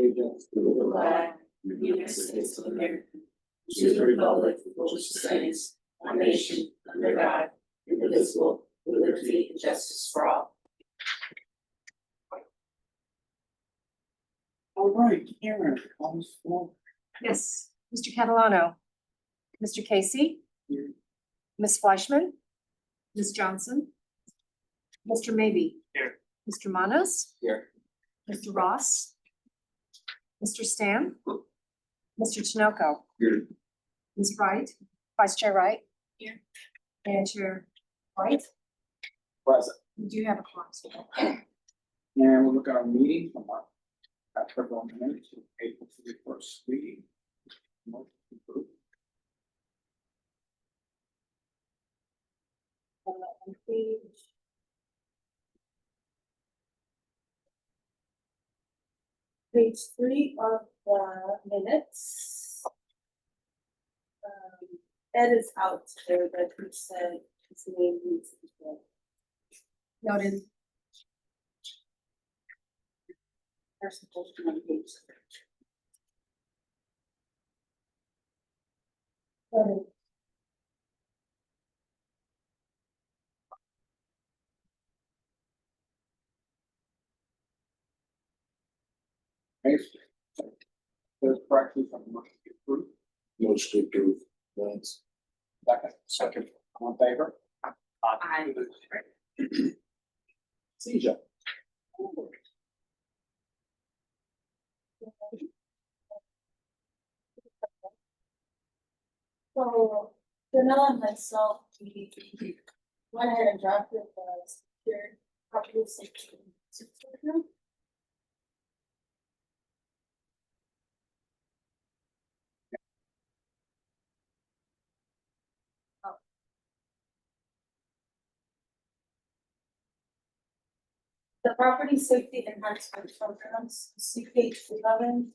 allegiance to the flag of the United States of America, to the republic for which it stands, one nation, under God, indivisible, with liberty and justice for all. All right, Karen, comes forward. Yes, Mr. Catalano. Mr. Casey. Here. Ms. Fleischman. Ms. Johnson. Mr. Maybe. Here. Mr. Manos. Here. Mr. Ross. Mr. Stan. Mr. Tinoco. Here. Ms. Wright, Vice Chair Wright. Here. And Chair Wright. Present. We do have a quorum. And we'll look at our meeting from our February minutes, April 31st meeting. Motion approved. On Page 3 of the minutes. Ed is out today, but he said his name needs to be there. Noted. They're supposed to be on page 3. Noted. Thanks. There's correctly from the motion to approve. Motion approved. Thanks. Second, all in favor? Aye. CJ. So, Janelle and myself, we went ahead and drafted the secured property safety certificate. The property safety enhancement programs, see page 11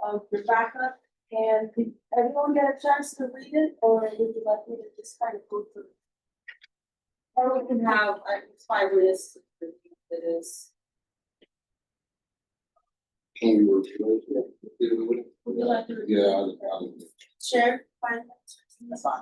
of your backup. And did everyone get a chance to read it, or would you like me to just kind of go through? Or we can have, 5 lists if it is. Can you review it? Would you like to? Yeah. Share 5 minutes? That's fine.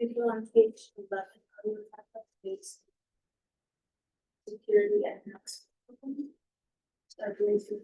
If you're on page 11, I would have that page. Security enhancement. So I believe you.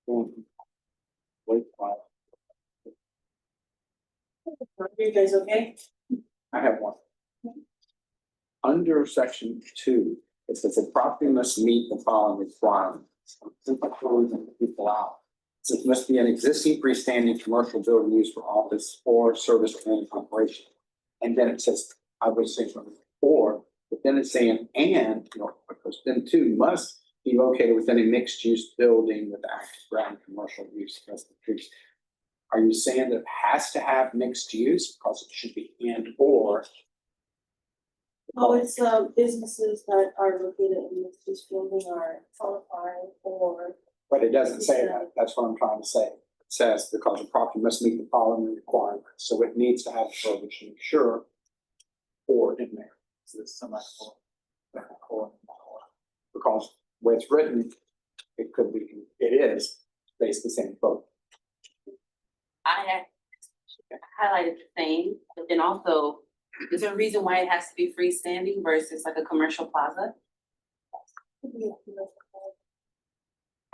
Wait, while Are you guys okay? I have one. Under section 2, it says the property must meet the following requirements. Simple closing people out. It says must be an existing freestanding commercial building used for office or service oriented operation. And then it says, I would say or, but then it's saying and, because then 2 must be located within a mixed use building with active ground commercial use. That's the truth. Are you saying that it has to have mixed use because it should be and or? Oh, it's businesses that are located in this building are qualified or. But it doesn't say that. That's what I'm trying to say. It says because the property must meet the following requirements. So it needs to have verbiage to ensure or in there. So it's or. Because where it's written, it could be, it is basically saying both. I had highlighted the same, but then also, is there a reason why it has to be freestanding versus like a commercial plaza?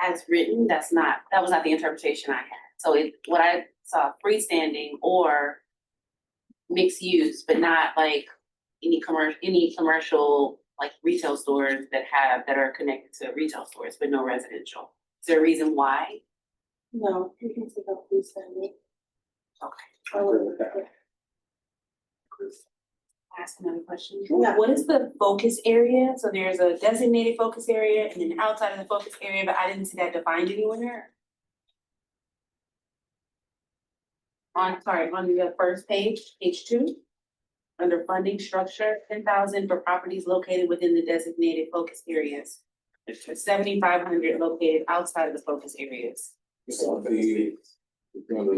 As written, that was not the interpretation I had. So what I saw, freestanding or mixed use, but not like any commercial like retail stores that are connected to retail stores, but no residential. Is there a reason why? No, you can take up freestanding. Okay. I agree with that. Ask another question. Yeah. What is the focus area? So there's a designated focus area and then outside of the focus area, but I didn't see that defined anywhere. On the first page, page 2, under funding structure, 10,000 for properties located within the designated focus areas. 7,500 located outside of the focus areas. So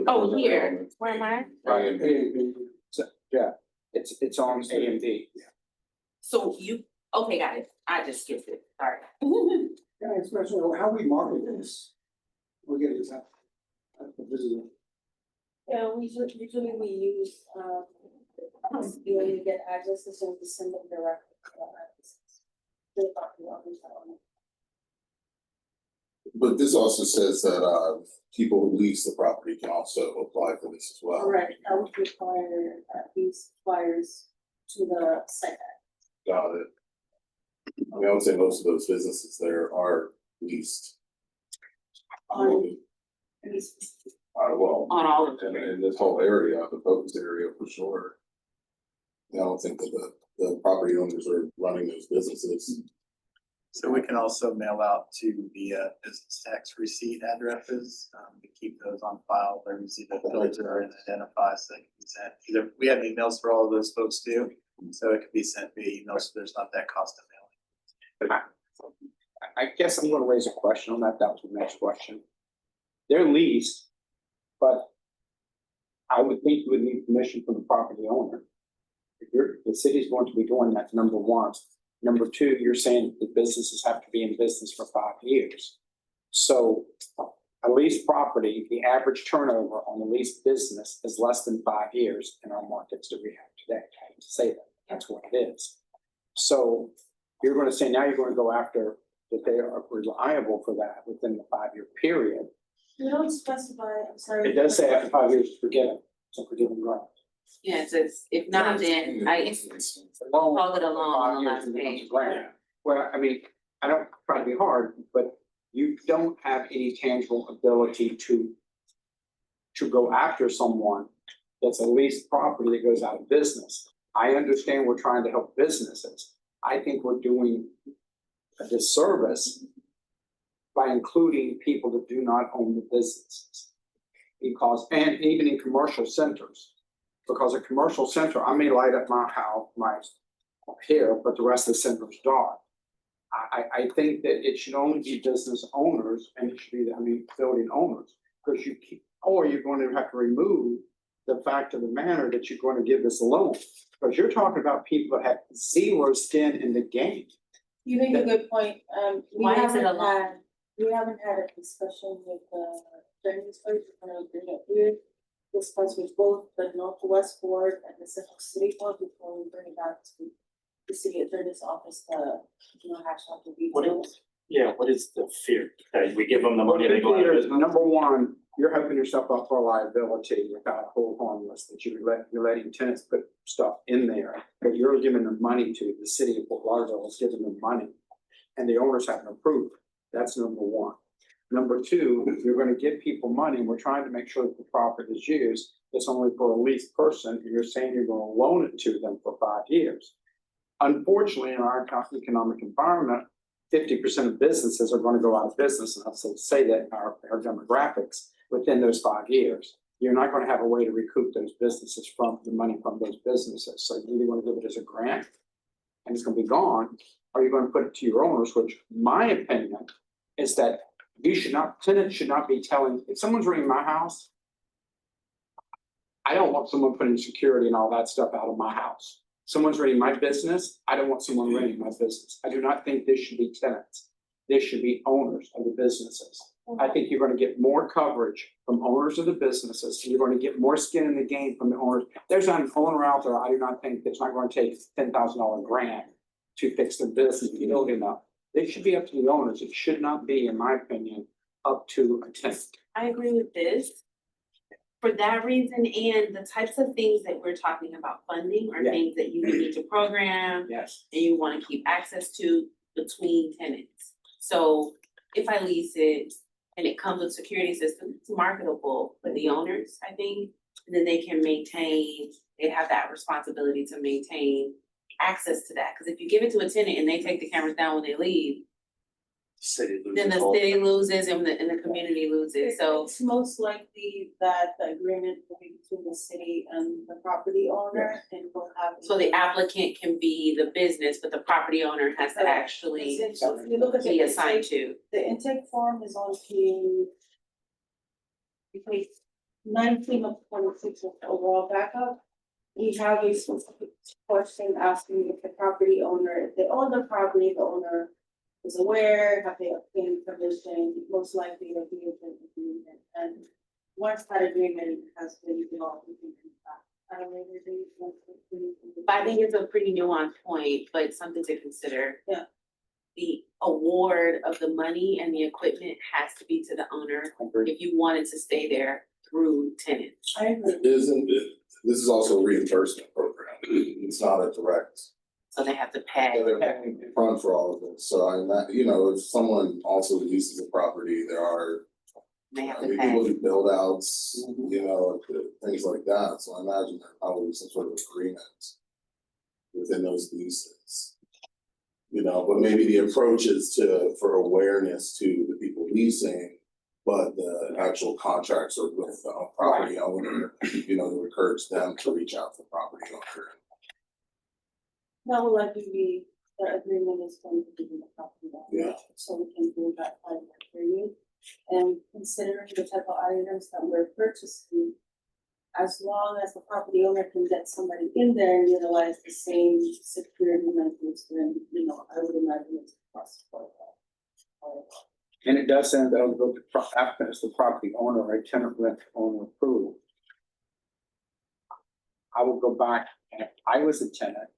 Oh, here, where am I? Right. So, yeah, it's on A and B. So okay, got it. I just skipped it, sorry. Yeah, especially how we market this. We'll get it out. This is Yeah, usually we use, you know, you get addresses and we send them directly to our addresses. The property owners on it. But this also says that people who lease the property can also apply for this as well. Correct, I would require these flyers to the site. Got it. I mean, I would say most of those businesses there are leased. On these. Well, On all of them. in this whole area, the focus area for sure. I don't think that the property owners are running those businesses. So we can also mail out to the business tax receipt addresses, to keep those on file, they receive a filter and identify, so they can be sent. Either, we have emails for all of those folks too, so it can be sent via email, so there's not that cost of mailing. But I guess I'm gonna raise a question on that. That was the next question. They're leased, but I would think you would need permission from the property owner. If the city's going to be doing that, number one. Number 2, you're saying the businesses have to be in business for 5 years. So a leased property, the average turnover on a leased business is less than 5 years in our markets that we have today. I hate to say that, that's what it is. So you're going to say now you're going to go after that they are reliable for that within the 5-year period. We don't specify, I'm sorry. It does say after 5 years, forget it. So forgive and ground. Yeah, it says, if not, then I guess call it a loan on the last page. Well, I mean, I don't try to be hard, but you don't have any tangible ability to go after someone that's a leased property that goes out of business. I understand we're trying to help businesses. I think we're doing a disservice by including people that do not own the businesses. Because, and even in commercial centers, because a commercial center, I may light up my house, up here, but the rest of the center is dark. I think that it should only be business owners, and it should be, building owners, because or you're going to have to remove the fact of the matter that you're going to give this a loan, because you're talking about people that have 0 skin in the game. You make a good point, Why is it a loan? we haven't had a discussion with the Chinese folks, we're gonna bring it here. Discuss with both the Northwest Board and the Central City Board before we bring it back to the city attorney's office to, hash out the details. Yeah, what is the fear? That we give them the Well, money, they go out of here is business? number one, you're opening yourself up for liability without a whole harmless, that you're letting tenants put stuff in there, but you're giving them money to, the city of Fort Lauderdale is giving them money. And the owners haven't approved. That's number one. Number two, you're gonna give people money, and we're trying to make sure that the property is used. It's only for a leased person, and you're saying you're gonna loan it to them for 5 years. Unfortunately, in our economic environment, 50% of businesses are gonna go out of business, and I'll say that in our demographics within those 5 years. You're not gonna have a way to recoup those businesses from the money from those businesses. So you either wanna give it as a grant, and it's gonna be gone, or you're gonna put it to your owners, which my opinion is that tenants should not be telling, if someone's renting my house, I don't want someone putting security and all that stuff out of my house. Someone's renting my business, I don't want someone renting my business. I do not think this should be tenants. This should be owners of the businesses. I think you're gonna get more coverage from owners of the businesses, and you're gonna get more skin in the game from the owners. There's not an owner out there, I do not think, that's not gonna take $10,000 grant to fix their business, you know, enough. It should be up to the owners. It should not be, in my opinion, up to a tenant. I agree with this. For that reason and the types of things that we're talking about funding are Yeah. things that you need to program Yes. and you wanna keep access to between tenants. So if I lease it and it comes with security system, it's marketable for the owners, I think. And then they can maintain, they have that responsibility to maintain access to that. Cause if you give it to a tenant and they take the cameras down when they leave, City loses then the all- city loses and the community loses, so. It's most likely that the agreement will be between the city and the property owner and will have. So the applicant can be the business, but the property owner has to actually So if you look at the be assigned intake, to. the intake form is on page 19 of 26 of the overall backup. We have a specific question asking if the property owner, if they own the property, the owner is aware, have they obtained permission, most likely there'll be an agreement. And once that agreement has been developed, we can come back. I don't know if there's anything. But I think it's a pretty nuanced point, but something to consider. Yeah. The award of the money and the equipment has to be to the owner if you wanted to stay there through tenants. I agree. Isn't it, this is also a reimbursement program. It's not a direct. So they have to pay. They're paying front for all of this. So I'm not, you know, if someone also leases a property, there are They have to people pay. do build outs, you know, things like that. So I imagine there probably some sort of agreement within those leases. You know, but maybe the approach is for awareness to the people leasing, but the actual contracts are with the property owner, you know, to encourage them to reach out to the property owner. That will likely be, the agreement is going to be in the property owner. Yeah. So we can do that part of the period. And considering the type of items that we're purchasing, as long as the property owner can get somebody in there and utilize the same security methods, then, you know, I would imagine it's possible. And it does say that it'll go to after it's the property owner or a tenant rent owner approved. I will go back, and if I was a tenant,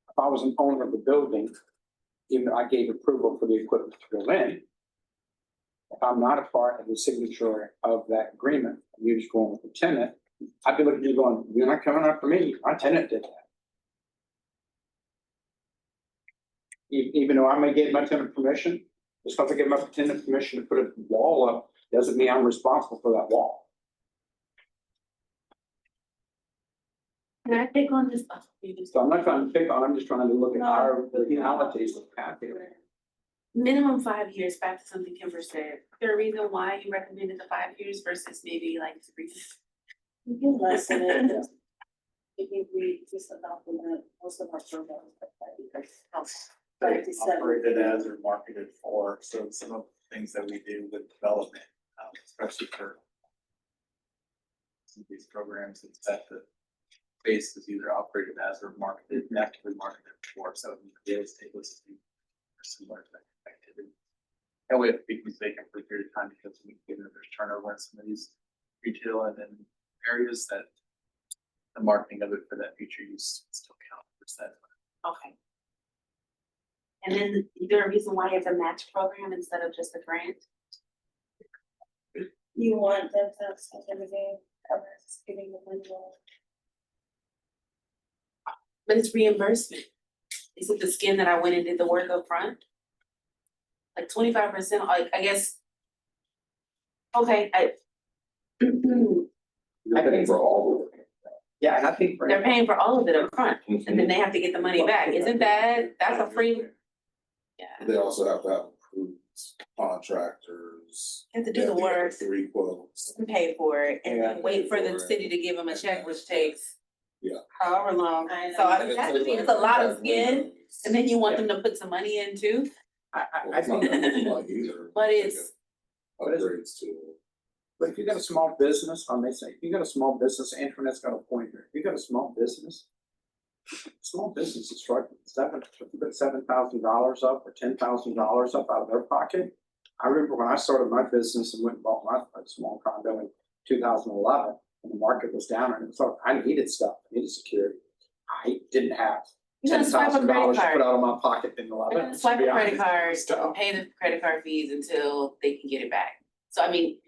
if I was an owner of the building, even though I gave approval for the equipment to go in, if I'm not a part of the signature of that agreement, you're just going with the tenant, I'd be looking at you going, you're not coming after me, my tenant did that. Even though I may give my tenant permission, just because I give my tenant permission to put a wall up, doesn't mean I'm responsible for that wall. Can I take on this? Oh, you just- So I'm not trying to pick on, I'm just trying to look at our realities of path here. Minimum 5 years, back to something Kimber said. Is there a reason why you recommended the 5 years versus maybe like 3? We can lessen it. I think we just adopted that, most of our programs. Operated as or marketed for, so some of the things that we do with development, especially for some of these programs, it's that the space is either operated as or marketed, actively marketed for, so real estate listing or similar type of activity. And we have to keep these vacant for a period of time because we get there's turnover in some of these retail and then areas that the marketing of it for that future use still count for that. Okay. And then is there a reason why it's a match program instead of just a grant? You want them to have everything, covers giving the money away. But it's reimbursement. Is it the skin that I went and did the work up front? Like 25%, like, I guess. Okay, You're paying for all of it. Yeah, and I think. they're paying for all of it up front, and then they have to get the money back. Isn't that's a free? Yeah, They also have to have approved contractors. have to do They the have to get work Three quotes. and pay for it, and Yeah, then wait for pay the for it. city to give them a check, which takes. Yeah. However long, I so I And mean, it's that like it's a lot of five skin, windows. and then you want them to put some money in too. I It's not think, that much money either. But it's- Upgrades to. but if you got a small business, I may say, if you got a small business, Internet's got a point here, if you got a small business. Small business is struggling, if you put $7,000 up or $10,000 up out of their pocket. I remember when I started my business and went and bought my small condo in 2011, and the market was down, and I needed stuff, I needed security. I didn't have You gotta swipe a credit $10,000 to card. put out of my pocket in They're 11. gonna swipe a credit card Stuff. and pay the credit card fees until they can get it back. So I mean,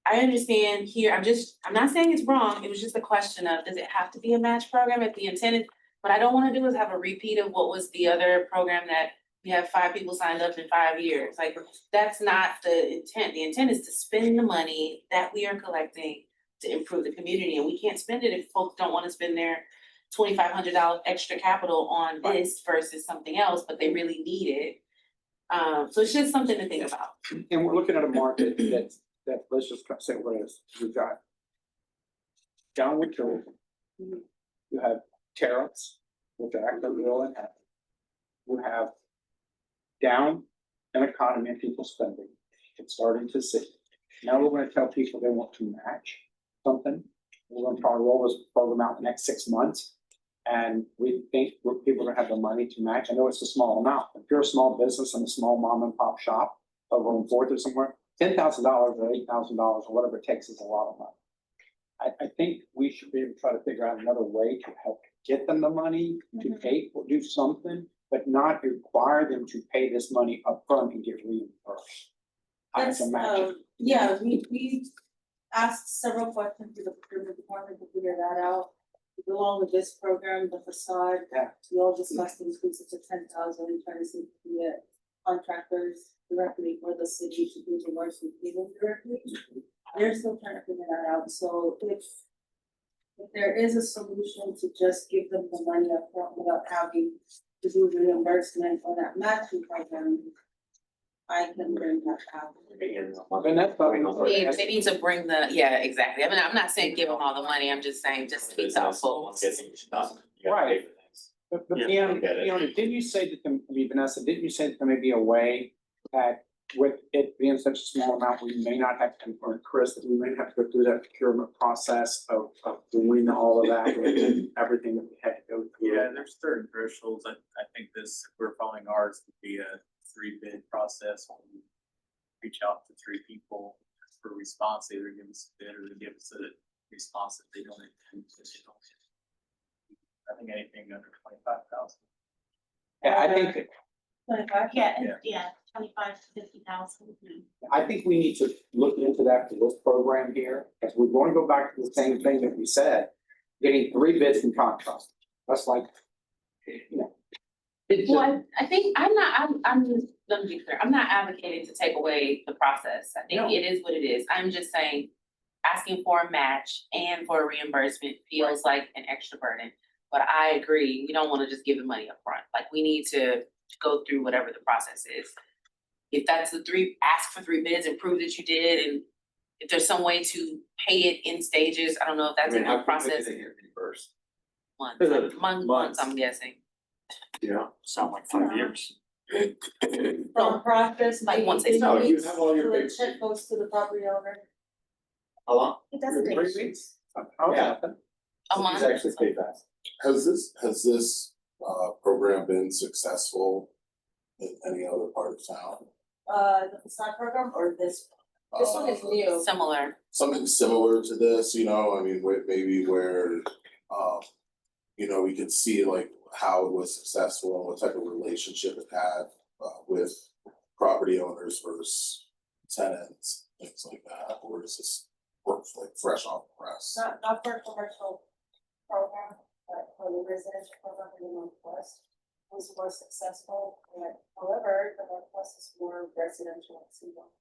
I understand here, I'm not saying it's wrong, it was just a question of, does it have to be a match program if the intent is? What I don't wanna do is have a repeat of what was the other program that we have 5 people signed up in 5 years, like, that's not the intent. The intent is to spend the money that we are collecting to improve the community, and we can't spend it if folks don't wanna spend their $2,500 extra capital on this versus something else, but they really need it. So it's just something to think about. And we're looking at a market that, let's just say what it is, we've got. Downward tourism. You have tariffs, which are actually real and happen. You have. Down an economy and people spending, it's starting to see. Now we're gonna tell people they want to match something. We're gonna try to roll this program out in the next 6 months. And we think people are gonna have the money to match. I know it's a small amount, if you're a small business and a small mom and pop shop over on Fourth or somewhere, $10,000 or $8,000 or whatever it takes is a lot of money. I think we should be able to try to figure out another way to help get them the money to pay or do something, but not require them to pay this money upfront and get reimbursed. I That's, can imagine. yeah, we asked several questions to the procurement department to figure that out. Along with this program, the facade. Yeah. We all discussed increases to 10,000, trying to see if we can get contractors directly for the city to do the work with people directly. They're still trying to figure that out, so if there is a solution to just give them the money upfront without having to do reimbursement on that matching program, I can bring that out. And that's probably. They need to bring yeah, exactly. I mean, I'm not saying give them all the money, I'm just saying just be thoughtful. Right. But Yeah, Fiona, I get it. didn't you say that, Vanessa, didn't you say that there may be a way that with it being such a small amount, we may not have to, or Chris, that we may have to go through that procurement process of doing all of that, and everything that we had to go through? Yeah, there's certain thresholds. I think this, if we're following ours, would be a 3-bid process. We reach out to 3 people for a response, either give us a bid or give us a response if they don't. I think anything under 25,000. Yeah, I think, 25? Yeah. 25 to 50,000. I think we need to look into that for this program here, because we're going to go back to the same thing that we said, getting 3 bids from contractors. That's like, you know. Well, I think I'm just, let me be clear, I'm not advocating to take away the process. I think No. it is what it is. I'm just saying, asking for a match and for a reimbursement feels like an extra burden. But I agree, we don't wanna just give the money up front. Like, we need to go through whatever the process is. If that's ask for 3 bids and prove that you did, and if there's some way to pay it in stages, I don't know if that's in the process. Months, I'm guessing. Yeah, sound like 5 years. From process, Like, maybe once they 3 start. weeks, You have all your till the papers. check goes to the property owner. How long? It doesn't take. 3 weeks? Okay. Yeah. A month. Actually paid fast. Has this program been successful in any other part of town? The facade program or this one is new. Similar. Something similar to this, I mean, maybe where, we could see like how it was successful and what type of relationship it had, with property owners versus tenants, things like that, or is this work like fresh off the press? Not for a commercial program, but for the residential program in the Northwest was more successful. And however, the Northwest is more residential, single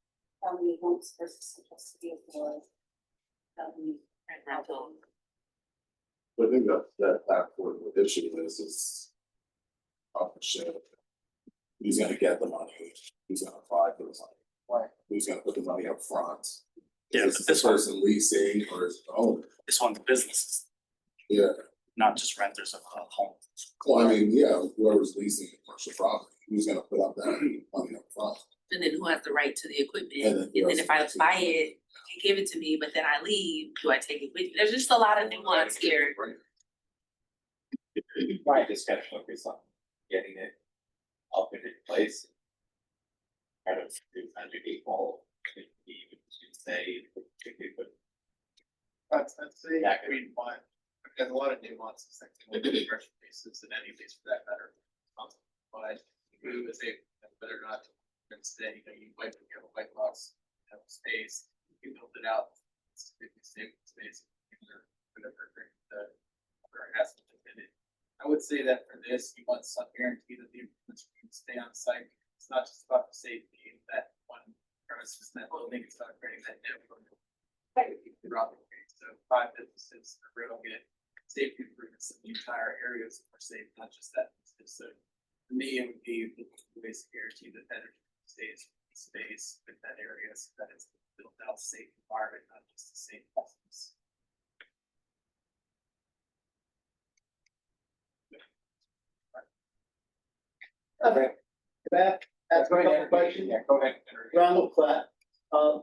family homes versus Central City of Florida. rental. But I think that for the issue is partnership. Who's gonna get the money, who's gonna apply for the money, Right. who's gonna put the money up front? Yeah, Is but this this one- person leasing or is it the owner? This one's businesses, Yeah, not just renters of homes. well, I mean, yeah, whoever's leasing a commercial property, who's gonna put up that money up front? And then who has the right to the equipment? And then who And then has if I the right to buy the it, you give it to me, but then I leave, do I take it with me? There's just a lot of nuance here. My discussion would be something, getting it up in its place. Kind of do kind of equal, could be, you could say, particularly, but That's a Yeah, I could- green one, there's a lot of nuances that can look at commercial bases in any case for that matter. But who is a, whether or not, and say, you know, you have a white box, you have space, you build it out. It's safe space, whatever, the, where it has to fit in. I would say that for this, you want some guarantee that the improvements can stay on site. It's not just about the safety of that one premises, that building, it's about creating that network. Throughout the case, so 5 businesses are real get safety improvements in the entire areas are safe, not just that business. So for me, it would be the basic guarantee that that stays space with that area, so that it's built out safe environment, not just a safe business. Okay. Back, ask Go a couple ahead. questions. Yeah, go ahead. Ronald Platt, I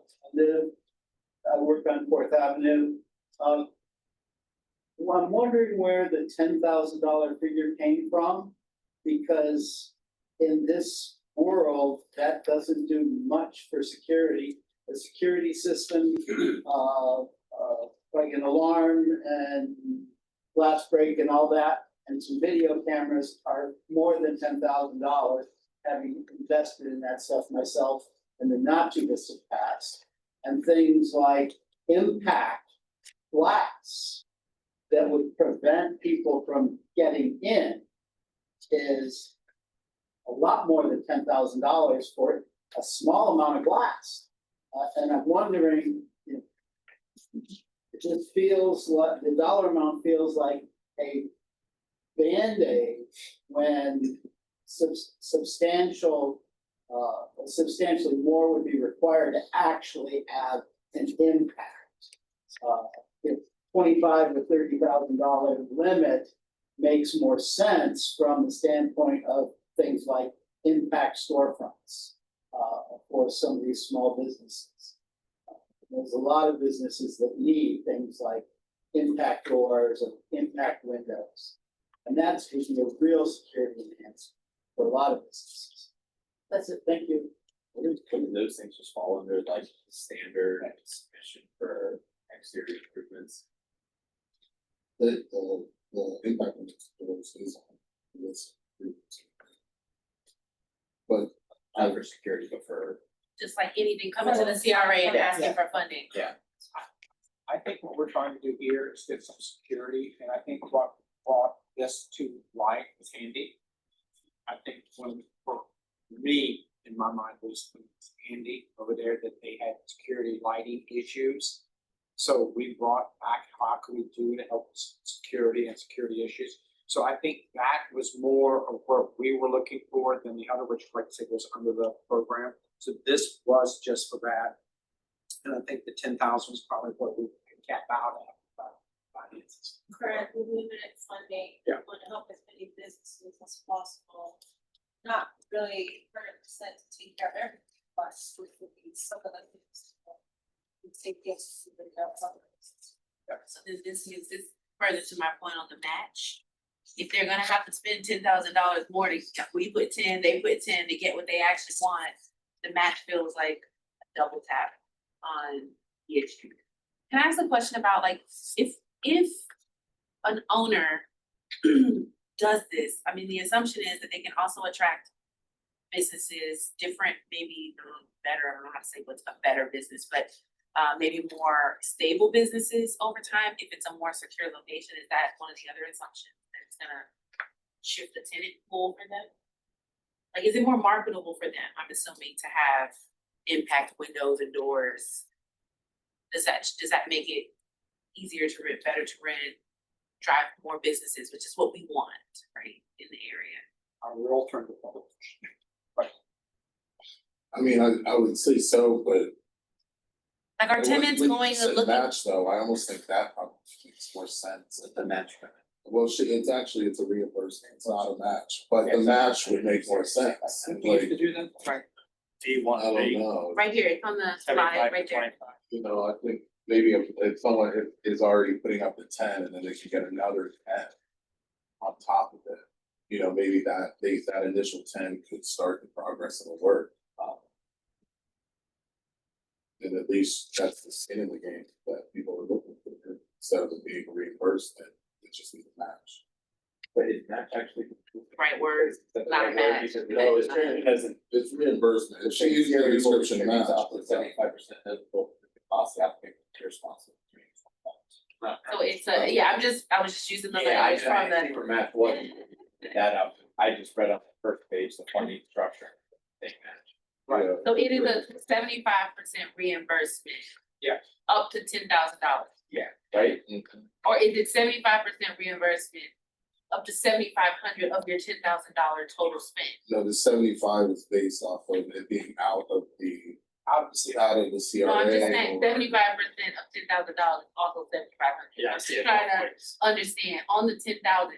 work on Fourth Avenue. Well, I'm wondering where the $10,000 figure came from, because in this world, that doesn't do much for security. The security system, like an alarm and glass break and all that, and some video cameras are more than $10,000, having invested in that stuff myself in the not too distant past. And things like impact glass that would prevent people from getting in is a lot more than $10,000 for a small amount of glass. And I'm wondering, you know, it just feels like, the dollar amount feels like a Band-Aid when substantially more would be required to actually have an impact. If $25,000 to $30,000 limit makes more sense from the standpoint of things like impact storefronts for some of these small businesses. There's a lot of businesses that need things like impact doors and impact windows. And that's going to be a real security enhancement for a lot of businesses. That's it, thank you. Couldn't those things just fall under like the standard submission for exterior improvements? The impact on is on this. But Not for security, but for, Just like anything coming to the CRA and asking for funding. I think what we're trying to do here is get some security, and I think what brought this to light was Andy. I think when, for me, in my mind, was Andy over there, that they had security lighting issues. So we brought back, how could we do to help with security and security issues? So I think that was more of what we were looking for than the other, which, like I said, was under the program. So this was just for that. And I think the 10,000 was probably what we cap out at, finances. Current limited funding. Yeah. Want to help as many businesses as possible. Not really 100% to take care of everything, but which would be some of the things. Take this to the So this is further to my point on the match. If they're gonna have to spend $10,000 more to, we put 10, they put 10 to get what they actually want, the match feels like a double tap on the issue. Can I ask a question about like, if an owner does this, I mean, the assumption is that they can also attract businesses, different, maybe better, I don't know how to say what's a better business, but maybe more stable businesses over time, if it's a more secure location, is that one of the other assumptions, that it's gonna shift the tenant pool for them? Like, is it more marketable for them, I'm assuming, to have impact windows and doors? Does that make it easier to rent, better to rent, drive more businesses, which is what we want, right, in the area? Our real alternative. I mean, I would say so, but. Like, are tenants when you going to said look at, match though, I almost think that probably makes more sense. The match. Well, it's a reimbursement, it's not a match, but the match would make more sense. We used Like, to do that, right? Do you want I to don't be know, right here, it's on the slide, 75 right to there. 25? you know, I think maybe if someone is already putting up the 10 and then they can get another 10 on top of it. You know, maybe that initial 10 could start the progress of the work. And at least that's the skin in the game that people are looking for, instead of it being reimbursed, it just needs a match. But it's not actually. Right word, not a match. No, it's because It's reimbursement, if she uses the description match. up to 75% of the cost of the application is responsible. So it's I was just using the Yeah, I language from think the, for math wasn't that up, I just read on the first page, the funding structure. They match. Right. Yeah. so it is a 75% reimbursement. Yeah. Up to $10,000, Right? or is it 75% reimbursement up to 7,500 of your $10,000 total spend? No, the 75 is based off of it being out of the CRA. No, I'm just saying 75% of $10,000, also 7,500. Yeah, I I'm see just it trying both to ways. understand, on the 10,000,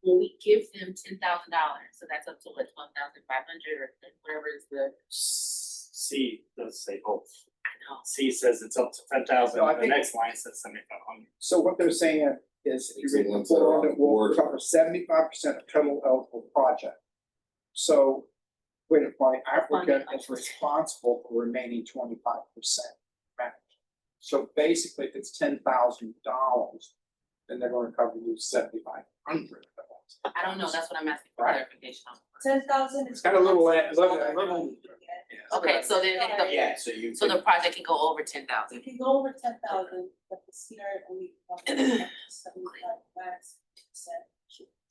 when we give them $10,000, so that's up to what, 12,500 or whatever is the, C does say both. I know. C says it's up to 10,000, No, I the think- next line says 7,500. So what they're saying is, if It's you the read the ones that are forward, on it will board. cover 75% of total eligible project. So, wait, my applicant is responsible for remaining 25%. So basically, if it's $10,000, then they're gonna cover you $7,500. I don't know, that's what I'm asking for Right. clarification on. 10,000 is. It's got a little, Okay, so then if the, Yeah, so you. so the project can go over 10,000. If you go over 10,000, but the CR only covers 75 max percent.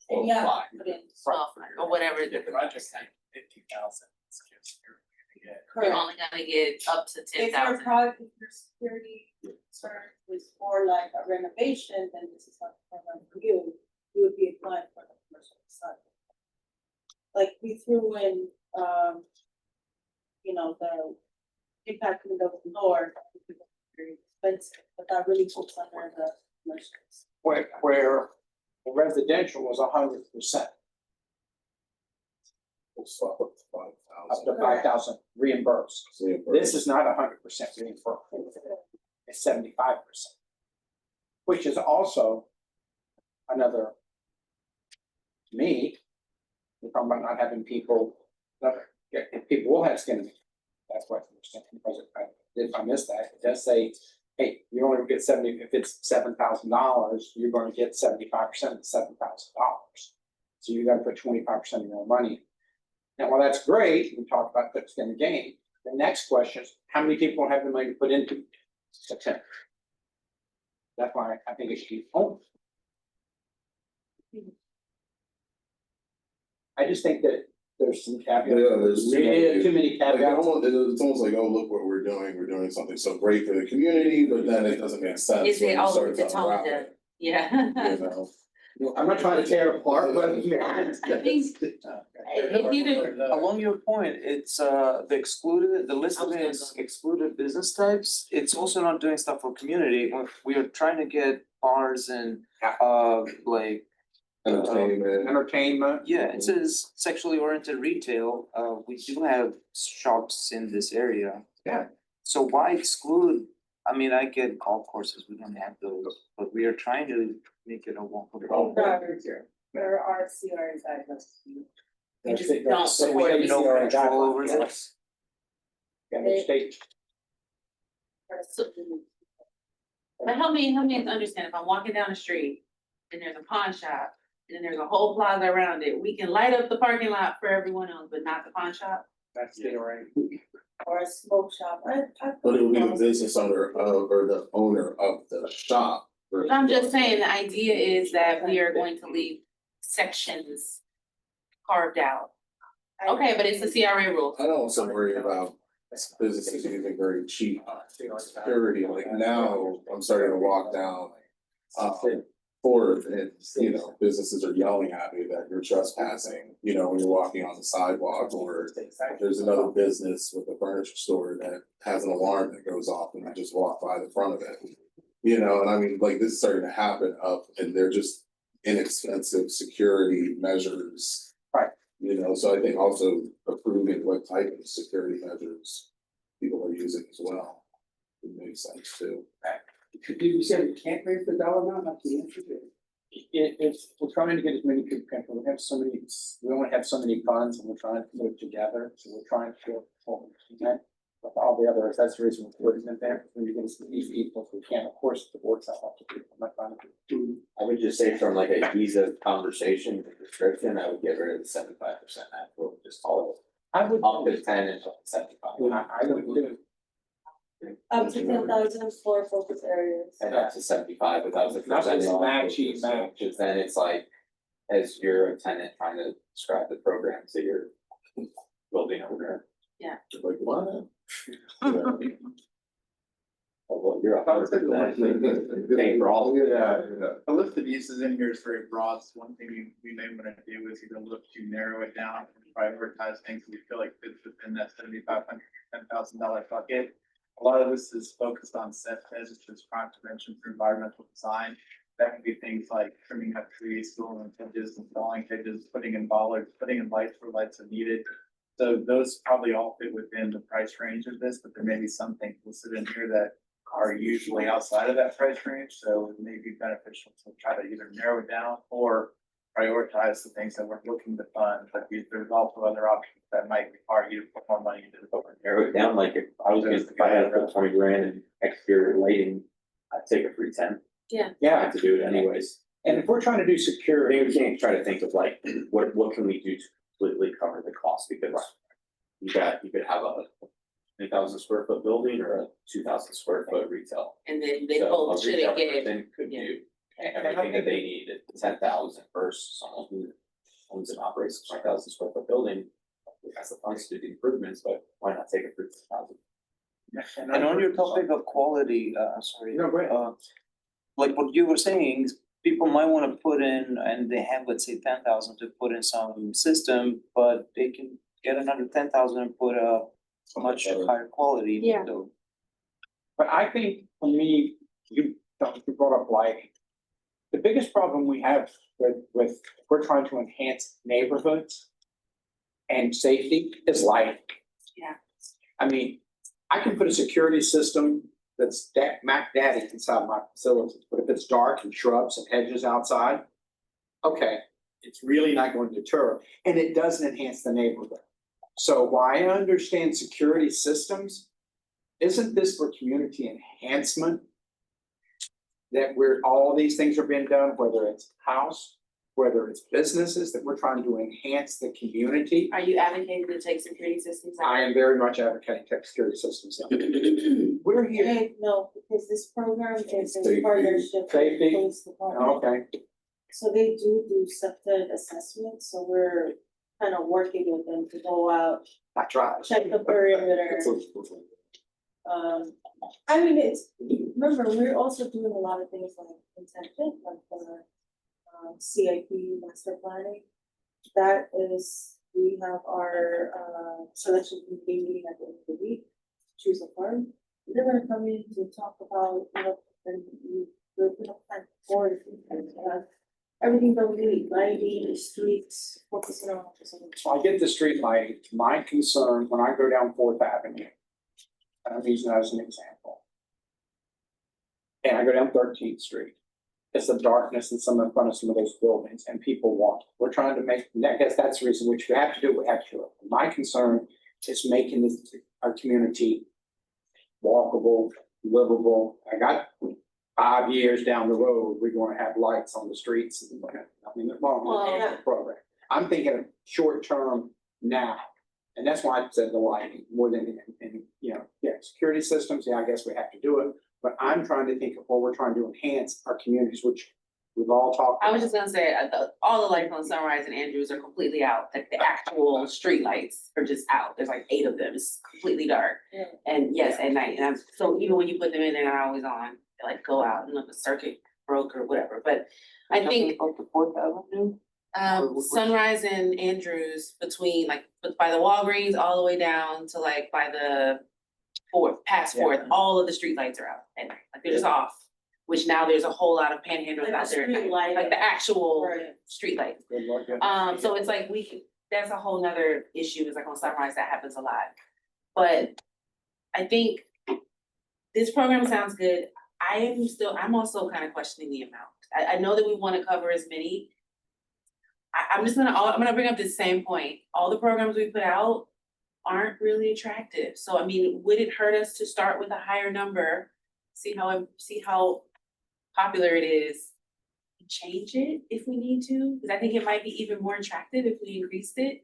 And yeah, Apply. put in. Or whatever, The project's like 50,000. It's just, yeah. you're Correct. only gonna get up to If 10,000. your project, if your security concern is for like a renovation, then this is not the program for you. You would be applying for the commercial side. Like we threw in, the impact window door, very expensive, but that really puts under the commercials. where the residential was 100%, We'll stop up to up 5,000. to 5,000 reimbursed. This is not 100% reimbursed, it's 75%. Which is also another, to me, we're talking about not having people, if people will have skin in the game. That's what I'm saying, because if I missed that, it does say, hey, you only get 70, if it's $7,000, you're going to get 75% of the $7,000. So you gotta put 25% of your own money in. Now, while that's great, we talked about putting skin in the game, the next question is, how many people have the money to put into September? That's why I think it should be owned. I just think that there's some caveats. Yeah, there's Too many Like, caveats. it's almost like, oh, look what we're doing something so great for the community, but then it doesn't make sense. Is when it you all start with the to tone unravel of it, Yeah. You know? I'm not trying to tear it apart, but I think it's either, Along your point, it's the excluded, the list I was of gonna is go. excluded business types, it's also not doing stuff for community, we are trying to get bars and like. Entertainment. entertainment. Yeah, it says sexually oriented retail, we do have shops in this area. Yeah. So why exclude, I mean, I get golf courses, we don't have those, but we are trying to make it a walkable. There are CRs that must be. You just don't support No control over this. State. but help me understand, if I'm walking down the street and there's a pawn shop and then there's a whole plaza around it. We can light up the parking lot for everyone else, but not the pawn shop. That's the right. Or a smoke shop, But it would be the business owner of, or the owner of the shop. versus- I'm just saying, the idea is that we are going to leave sections carved out. Okay, but it's the CRA rule. I don't also worry about businesses using very cheap security, like now, I'm starting to walk down. Fourth, and, you know, businesses are yelling at me that you're trespassing, you know, when you're walking on the sidewalk, or there's another business with a furniture store that has an alarm that goes off and I just walk by the front of it. You know, and I mean, like, this is starting to happen up, and they're just inexpensive security measures. Right. You know, so I think also approving what type of security measures people are using as well. It makes sense too. You said you can't raise the dollar amount, not the interest rate. It's, we're trying to get as many people, we have so many, we only have so many funds and we're trying to put it together, so we're trying to feel, okay? With all the other accessories and putting them there, when you get these people, we can, of course, the board's not up to do, I'm not trying to do. I would just say from like a ease of conversation and description, I would get rid of the 75% actual, just call I would. it up to 10 and 75. I would do. up to 10,000 for focus areas. And up to 75 without the Not percentage. just matchy, match. Because then it's like, as you're a tenant trying to describe the programs that you're building over. Like, what? Well, you're 100% paying for all of it. The list of uses in here is very broad, so one thing we may wanna do is either look to narrow it down and prioritize things that we feel like fits within that $7,500, $10,000 bucket. A lot of this is focused on set which crime prevention through environmental design. That can be things like trimming up trees, filling hedges, installing hedges, putting in bollards, putting in lights where lights are needed. So those probably all fit within the price range of this, but there may be some things listed in here that are usually outside of that price range, so it may be beneficial to try to either narrow it down or prioritize the things that we're looking to fund, but there's also other options that might require you to put more money into the program. Narrow it down, like if I was gonna, if I had to put 20 grand in exterior lighting, I'd take a free 10. I Yeah, have to do it anyways. and if we're trying to do I security, think we can't try to think of like, what can we do to completely cover the cost, because you could have a 3,000 square foot building or a 2,000 square foot retail. And then they So both a retail shouldn't get, person could yeah. do everything that they need at 10,000 versus someone who owns and operates a 20,000 square foot building. Who has the funds to do the improvements, but why not take it for 2,000? And on your topic of quality, sorry. No, go ahead. Like what you were saying, is people might wanna put in, and they have, let's say, 10,000 to put in some system, but they can get another 10,000 and put a much higher quality. Yeah. So, but I think for me, you brought up lighting. The biggest problem we have with, if we're trying to enhance neighborhoods and safety is lighting. Yeah. I mean, I can put a security system that's Mac Daddy inside my facilities, but if it's dark and shrubs and hedges outside, okay, it's really not going to deter, and it doesn't enhance the neighborhood. So while I understand security systems, isn't this for community enhancement? That all these things are being done, whether it's house, whether it's businesses, that we're trying to enhance the community. Are you advocating to take security systems out? I am very much advocating tech security systems. We're here, Hey, no, because this program is in Safety. partnership with the Safety. police department. okay, So they do septic assessments, so we're kind of working with them to go out, I tried. check the perimeter. I mean, remember, we're also doing a lot of things like intention, like CIP master planning. That is, we have our selection committee meeting at the end of the week, choose a firm. They're gonna come in to talk about, and we're gonna plan for everything that we need, lighting, streets, focusing on. So I get the street lighting, my concern when I go down Fourth Avenue, and I'm using that as an example. And I go down 13th Street, it's the darkness in front of some of those buildings and people walk. We're trying to make, I guess that's the reason, which we have to do, we have to do it. My concern is making our community walkable, livable. I got 5 years down the road, we're gonna have lights on the streets. And I mean, Well, program. I'm thinking of short term now. And that's why I said the lighting more than, and, you know, yeah, security systems, yeah, I guess we have to do it. But I'm trying to think of what we're trying to enhance our communities, which we've all talked I about. was just gonna say, all the lights on Sunrise and Andrews are completely out, like the actual street lights are just out, there's like 8 of them, it's completely dark. Yeah. And yes, at night, and so even when you put them in, they're not always on, they like go out, and if the circuit broke or whatever, but I think, Fourth Avenue? Sunrise and Andrews between, like, by the Walgreens all the way down to like by the past Fourth, all of the street lights are out at night, like they're just off. Which now there's a whole lot of panhandlers Like out the there at night, street light. like the actual Right. street lights. Good luck, good. So it's like that's a whole nother issue, is like on Sunrise, that happens a lot. But I think this program sounds good. I'm also kind of questioning the amount. I know that we wanna cover as many. I'm gonna bring up the same point. All the programs we put out aren't really attractive. So I mean, would it hurt us to start with a higher number? See how popular it is, and change it if we need to? Cause I think it might be even more attractive if we increased it.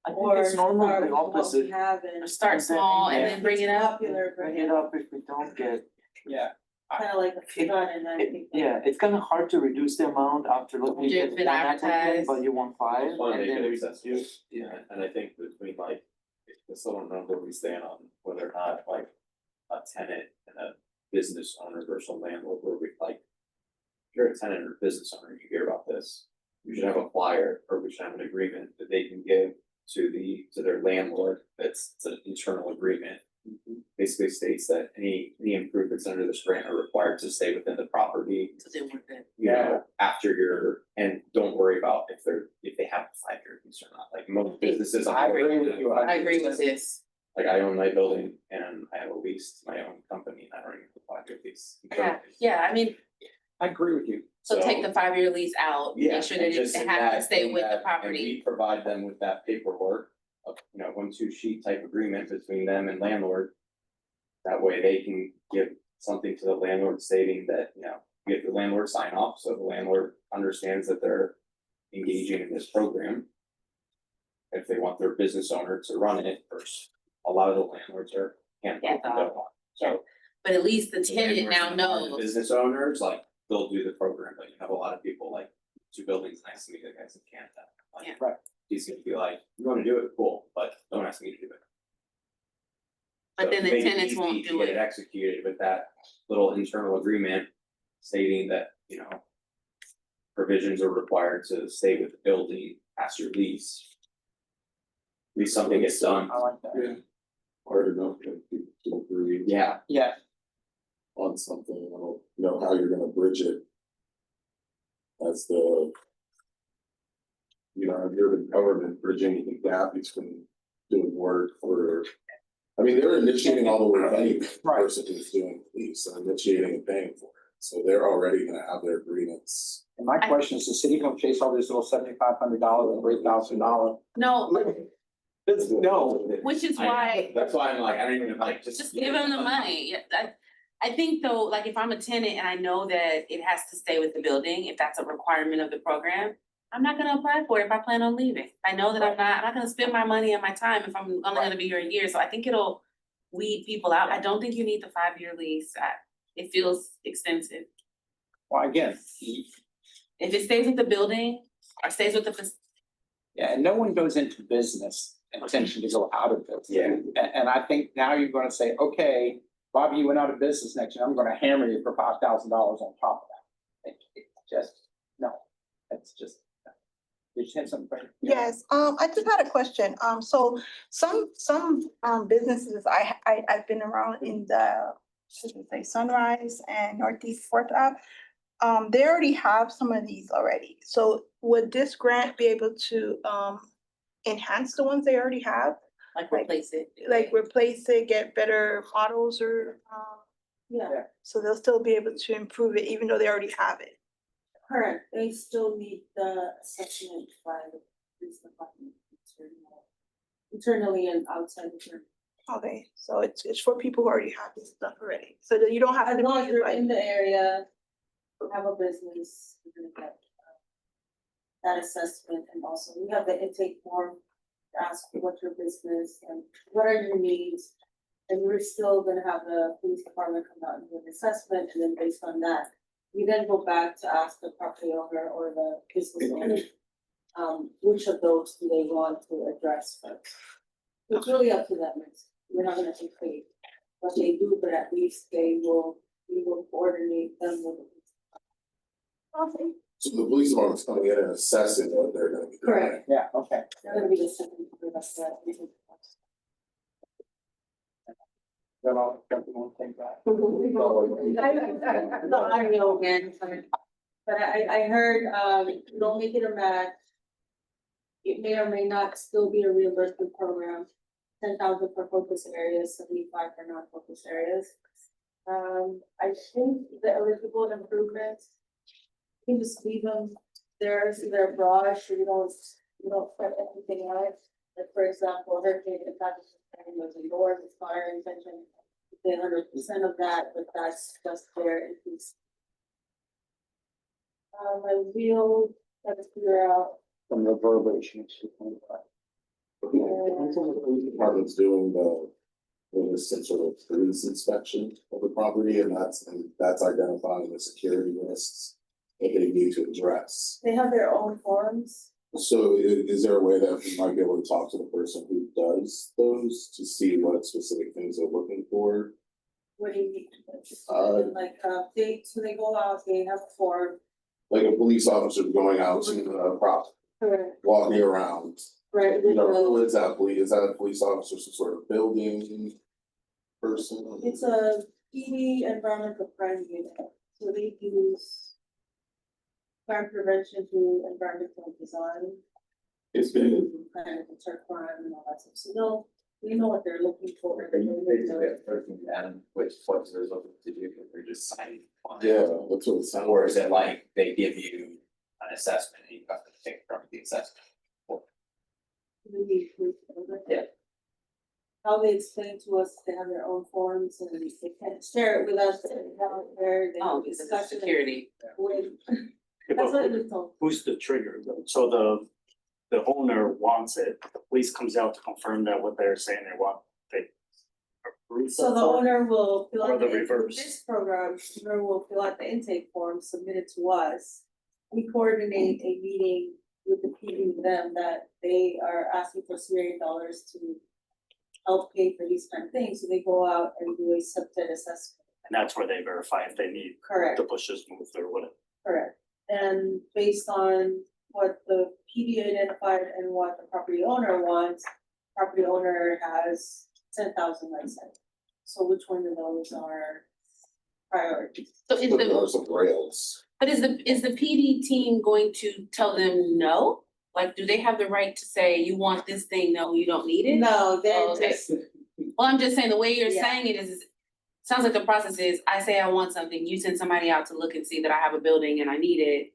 I think Or it's normally start the with what we opposite. have Or and start small and then bring it up. popular, Bring it up if we don't get. Yeah. kind of like a flood and then. Yeah, it's kind of hard to reduce the amount after looking After at it's one been applicant, advertised. but you want 5 Just wanna and make then it reduce. accessible, and I think between like, I still don't know where we stand on whether or not like a tenant and a business owner versus a landlord, where we like. If you're a tenant or a business owner, you hear about this, we should have a flyer, or we should have an agreement that they can give to their landlord, it's an internal agreement. Basically states that any improvements under this grant are required to stay within the property, So then we're good. you know, after and don't worry about if they have a 5-year lease or not, like most businesses. I agree with you. I agree with this. Like I own my building and I have a lease to my own company and I don't even have a 5-year lease. Yeah, I mean, I agree with you. so take the 5-year lease out, Yeah, make sure and that just it in has to that- stay in with the that- And property. we provide them with that paperwork, of, 1-2 sheet type agreement between them and landlord. That way they can give something to the landlord stating that, get the landlord sign off, so the landlord understands that they're engaging in this program. If they want their business owner to run it, first, a lot of the landlords can't. Yeah. don't want. So. But at least the tenant landlords now and the knows. Business owners, like, they'll do the program, but you have a lot of people like 2 buildings, nice to meet you guys in Canada. Like, Yeah. Right. He's gonna be like, you wanna do it, cool, but don't ask me to do it. But So then the make it tenants easy won't to do get it. Executed with that little internal agreement stating that, provisions are required to stay with the building past your lease. At least something gets done. I like that. Yeah. Hard enough to agree Yeah, Yeah, on something, I don't know how you're gonna bridge it. As the. You're the government bridging the gap between doing work for. I mean, they're initiating all the work anyway, the Right. person who's doing lease, and initiating and paying for it, so they're already gonna have their agreements. and my question is, the city gonna chase all these little $7,500 and $3,000? No, No. which is I- why, that's why I'm like, I don't even like, just give them the money. Yeah, I think though, like if I'm a tenant and I know that it has to stay with the building, if that's a requirement of the program, I'm not gonna apply for it if I plan on leaving. I know that I'm not gonna spend my money and my time if I'm only gonna be here a year, so I think it'll weed people out. I don't think you need the 5-year lease. It feels extensive. Well, again, If it stays with the building or stays with the, yeah, and no one goes into business intention to go out of business. Yeah. And I think now you're gonna say, okay, Bobby, you went out of business next year, I'm gonna hammer you for $5,000 on top of that. No, that's just. Did you have something? Yes, I just had a question. So some businesses I've been around in the, should we say Sunrise and Northeast Fourth Ave. They already have some of these already. So would this grant be able to enhance the ones they already have? like, replace it. Like replace it, get better models or, Yeah, so they'll still be able to improve it even though they already have it? correct, they still meet the assessment by the police department internally and outside the term. Okay, so it's for people who already have this stuff already, so that you don't have As to. long as be you're like- in the area, have a business, you're gonna get that assessment, and also we have the intake form to ask what's your business and what are your needs. And we're still gonna have the police department come out and do an assessment, and then based on that, we then go back to ask the property owner or the business owner, which of those do they want to address first? It's really up to them, we're not gonna dictate what they do, but at least we will coordinate them with. Okay. So the police department's coming in and assessing what they're gonna be doing. Correct. Yeah, okay. They're gonna be the second for us that. Then I'll, everyone take that. I don't know again, but I heard, don't make it a match. It may or may not still be a reimbursement program, 10,000 for focus areas, 75 for non-focus areas. I think the eligible improvements, you can just leave them there, so they're broad, so you don't put everything on it. Like, for example, hurricane impact was indoors, it's fire intention, 100% of that, but that's just there in case. I will try to figure out. From the verbiage. The police department's doing some sort of police inspection of the property, and that's identifying the security risks that they need to address. They have their own forms. So is there a way that we might be able to talk to the person who does those to see what specific things they're looking for? What do you need? So they go out, they have a form. Like a police officer going out to a property, Correct. walking around, Right. you know, who is that police, is that a police officer, some sort of building person? It's a PD environmental crime unit, so they use crime prevention through environmental design. It's been, Kind of deter crime and all that stuff, so no, we know what they're looking for. And which what they're looking to do, if they're just signing. on it. yeah, that's what it sounds Or is it like they give you an assessment and you have to take from the assessment? Yeah. How they explain to us, they have their own forms and they can't share it with us, and how they're, they Oh, have because of discussion security. with. That's what it was told. Who's the trigger? So the owner wants it, the police comes out to confirm that what they're saying they want, they approve. So the owner will fill Or out the the, reverse. this program, the owner will fill out the intake form, submit it to us. We coordinate a meeting with the PD with them that they are asking for CRA dollars to help pay for these kind of things, so they go out and do a subset assessment. And that's where they verify if they need Correct, the bushes moved or whatever. correct. And based on what the PD identified and what the property owner wants, property owner has 10,000, let's say. So which one of those are priorities? So is but there the, are some rails. but is the PD team going to tell them no? Like, do they have the right to say, you want this thing, no, you don't need it? No, they're Oh, okay. just, Well, I'm just saying, the way you're Yeah. saying it is, sounds like the process is, I say I want something, you send somebody out to look and see that I have a building and I need it.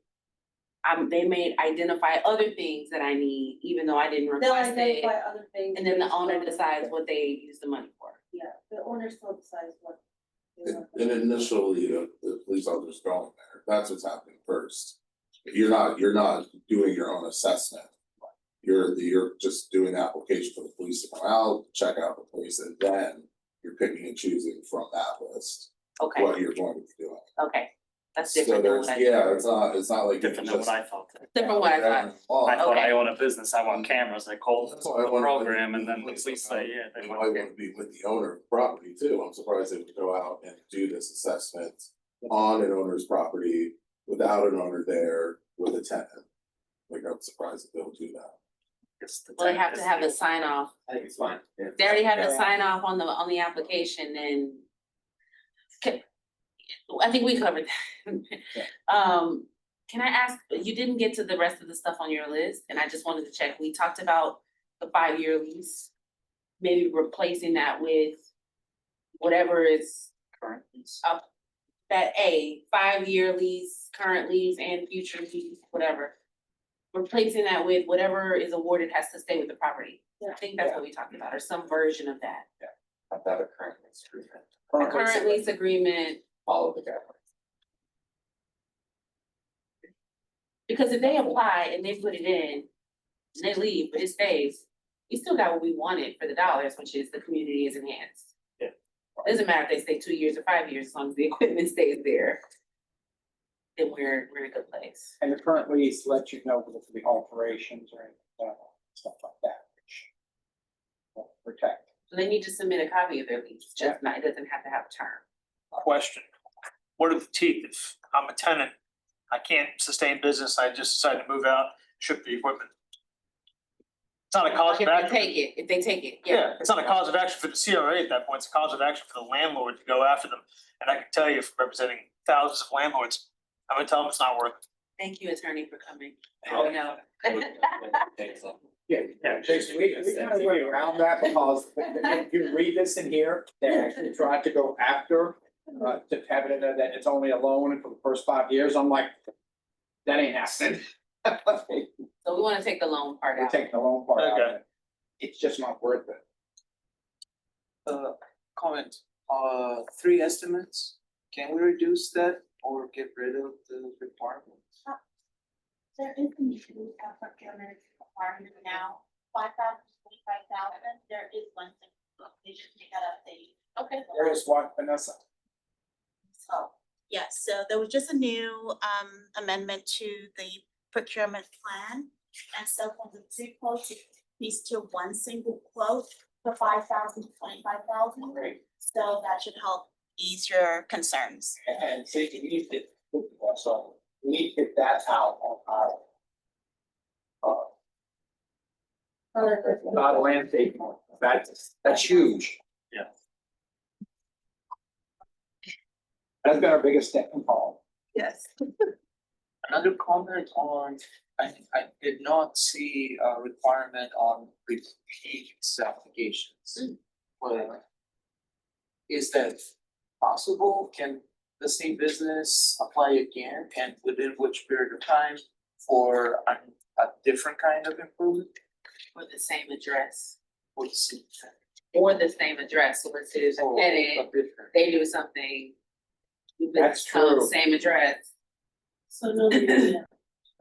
They may identify other things that I need, even though I didn't they'll request it, identify other things. and then the based owner on- decides what they use the money for. Yeah, the owner still decides what. they want. And initially, the police officer's going there, that's what's happening first. You're not doing your own assessment. You're just doing the application for the police to come out, check out the place, and then you're picking and choosing from that list Okay, what you're going to be doing. okay, that's So different than there's, what I. yeah, it's not like. you Different than what just- I thought. Different what I thought. Oh, I thought I Okay. own a business, I want cameras, I call the That's why I wanted- program and then the police say, yeah, they You might want. want to be with the owner of the property too. I'm surprised they would go out and do this assessment on an owner's property without an owner there with a tenant. Like, I'm surprised that they'll do that. Well, they have to have the sign off. I think it's fine. Yeah. They already have the Yeah. sign off on the application, and I think we covered that. Can I ask, you didn't get to the rest of the stuff on your list, and I just wanted to check, we talked about the 5-year lease. Maybe replacing that with whatever is Current lease. up, that 5-year lease, current lease and future lease, whatever. Replacing that with whatever is awarded has to stay with the property. I think that's what we talked about, or some version of that. About a current lease agreement, The current lease agreement, follow the guidelines. because if they apply and they put it in, and they leave, but it stays, we still got what we wanted for the dollars, which is the community is enhanced. Yeah. Doesn't matter if they stay 2 years or 5 years, as long as the equipment stays there. Then we're in a good place. And the current lease lets you know if the alterations or anything, stuff like that, which will protect. So they need to submit a copy of their lease, just not, it doesn't have to have a term. Question, what are the teeth if I'm a tenant, I can't sustain business, I just decide to move out, ship the equipment? It's not a cause If of they action. take it, if they take it, Yeah, it's not a cause of action for the CRA at that point, it's a cause of action for the landlord to go after them. And I can tell you, from representing thousands of landlords, I'm gonna tell them it's not worth it. Thank you, attorney, for coming. Oh. I know. Yeah, Jason, we kind of way around that because if you read this in here, they actually tried to go after, to have it in there that it's only a loan for the first 5 years. I'm like, that ain't happening. So we wanna take the loan part We're out. taking the loan part out. Okay. It's just not worth it. Comment, 3 estimates, can we reduce that or get rid of the requirement? There is a new procurement requirement now, 5,000, 25,000, there is one thing, they just make that update. Okay. There is one, Vanessa. So, Yes, so there was just a new amendment to the procurement plan. And so from the 2 quotes, it increased to 1 single quote for 5,000 to 25,000. Great. So that should help ease your concerns. And see, we need to, so we need to get that out on our landscape. That's huge. Yeah. That's been our biggest step in Paul. Yes. Another comment on, I did not see a requirement on repeat applications. But is that possible? Can the same business apply again, and within which period of time for a different kind of improvement? With the same address, Or the same thing? or the same address, so let's say there's a Or tenant, a different? they do something. the That's business comes, true. Same address. so no, yeah.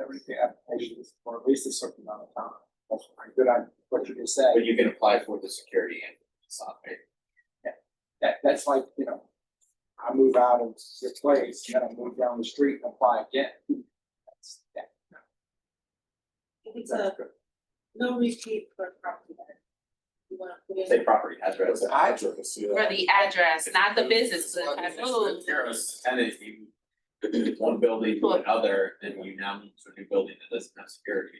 Everything applications for at least a certain amount of time. That's good on what you just said. But you can apply for the security and facade, right? That's like, you know, I move out of your place, then I move down the street and apply again. That's, If it's that's a good. no repeat for property owner. You wanna put in. Say property address. I- For the address, not the business, so if I move, If you're a tenant, you one building to another, then you now move to a new building that doesn't have security.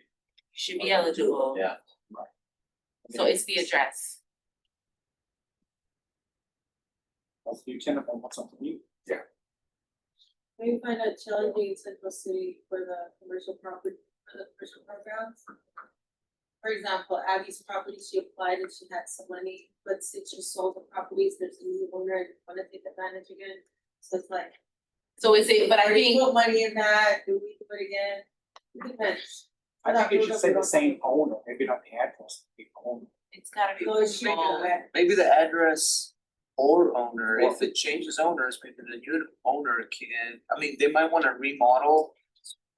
should be eligible, Yeah. so it's the address. That's new tenant, and what's something new. Maybe find out challenging in Central City for the commercial property, commercial programs. For example, Abby's property, she applied and she had some money, but since she sold the properties, there's a new owner and wanna take advantage again. So it's like, So is it, but I already think, put money in that, do we do it again? It depends. I think you should say the same owner, maybe not the address, the owner. it's gotta be. So it should full. be Maybe the address or owner, if it changes owners, maybe the new owner can, I mean, they might wanna remodel.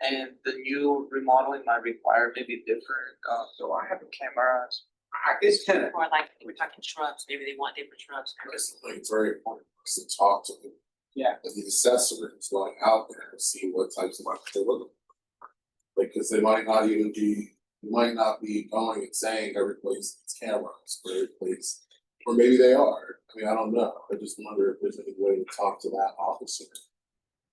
And the new remodeling might require maybe different, so I have cameras. I guess tenant. Or like, we're talking shrubs, maybe they want different shrubs. Like, it's very important for us to talk to them. Yeah. And the assessor is going out there and see what types of market they're looking for. Because they might not even be, they might not be going and saying every place needs cameras, or every place, or maybe they are, I mean, I don't know, I just wonder if there's any way to talk to that officer.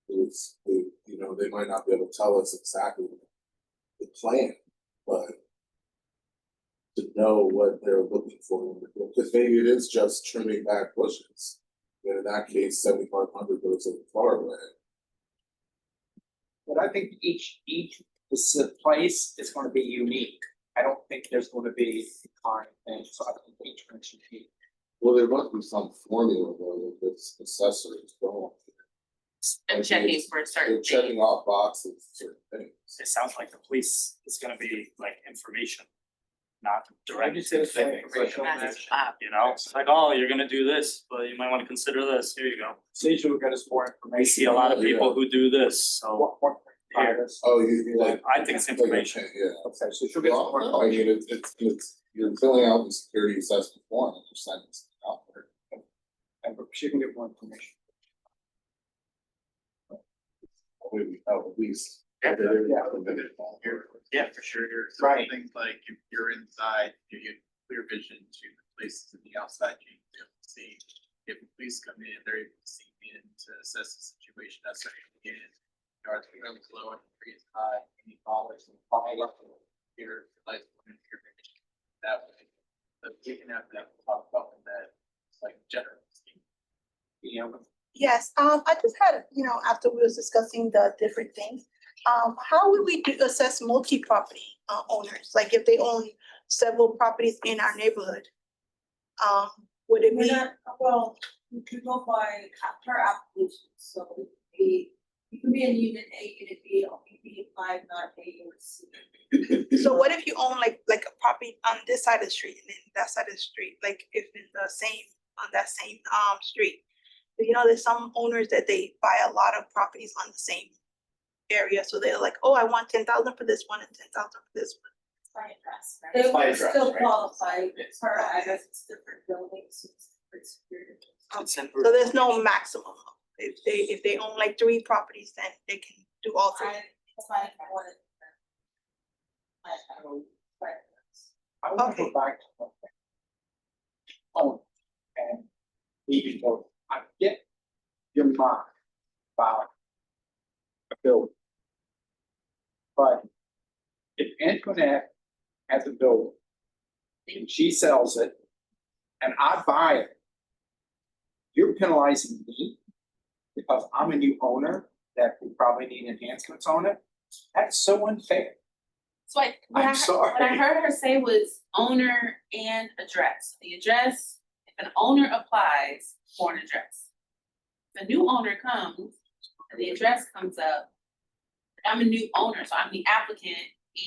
Who's, who, you know, they might not be able to tell us exactly the plan, but to know what they're looking for, because maybe it is just trimming back bushes. And in that case, 7,500 goes a far away. But I think each place is gonna be unique. I don't think there's gonna be common things, so I think each one should be. Well, there must be some formula though, that this assessor is going. I'm checking for They're certain checking things. off boxes, certain things. It sounds like the police is gonna be like information. not direct just get some things, information on That's, you know, it's like, oh, you're gonna do this, but you might wanna consider this, here you go. Caesar will get us more information. We see a lot of people who do this, so here, Oh, you like. I think it's information. Yeah. Okay, so she'll get some more Well, I information. mean, it's, you're filling out the security assessment form, and you're sending it out there. And she can get more information. We have at least. Yeah. Yeah, for sure, you're, Right. things like if you're inside, you get clear vision to the places in the outside, you can be able to see. If the police come in, they're able to see in to assess the situation, that's how you get in. Are the rooms low and the tree is high, any dollars and fire up here, like, when you're that way. But we can have that talk about that, it's like general. You know, Yes, I just had, you know, after we was discussing the different things, how would we assess multi-property owners? Like if they own several properties in our neighborhood? Would it We're be, not, well, you can go by per application, so it could be, you can be in unit A, unit B, or unit 5, not A or C. so what if you own like a property on this side of the street and then that side of the street, like if in the same, on that same street? You know, there's some owners that they buy a lot of properties on the same area, so they're like, oh, I want 10,000 for this one and 10,000 for this one. By address, right? They by would address, still right? qualify per address, it's different buildings, it's different security. So there's no maximum. If they own like 3 properties, then they can do all 3. That's why I wanted. I want to Okay. go back to one thing. Oh, and even though I get your mind about a building. But if Antoinette has a building and she sells it and I buy it, you're penalizing me because I'm a new owner that would probably need enhancements on it. That's so unfair. So what I'm sorry. what I heard her say was owner and address. The address, if an owner applies for an address. If a new owner comes and the address comes up, I'm a new owner, so I'm the applicant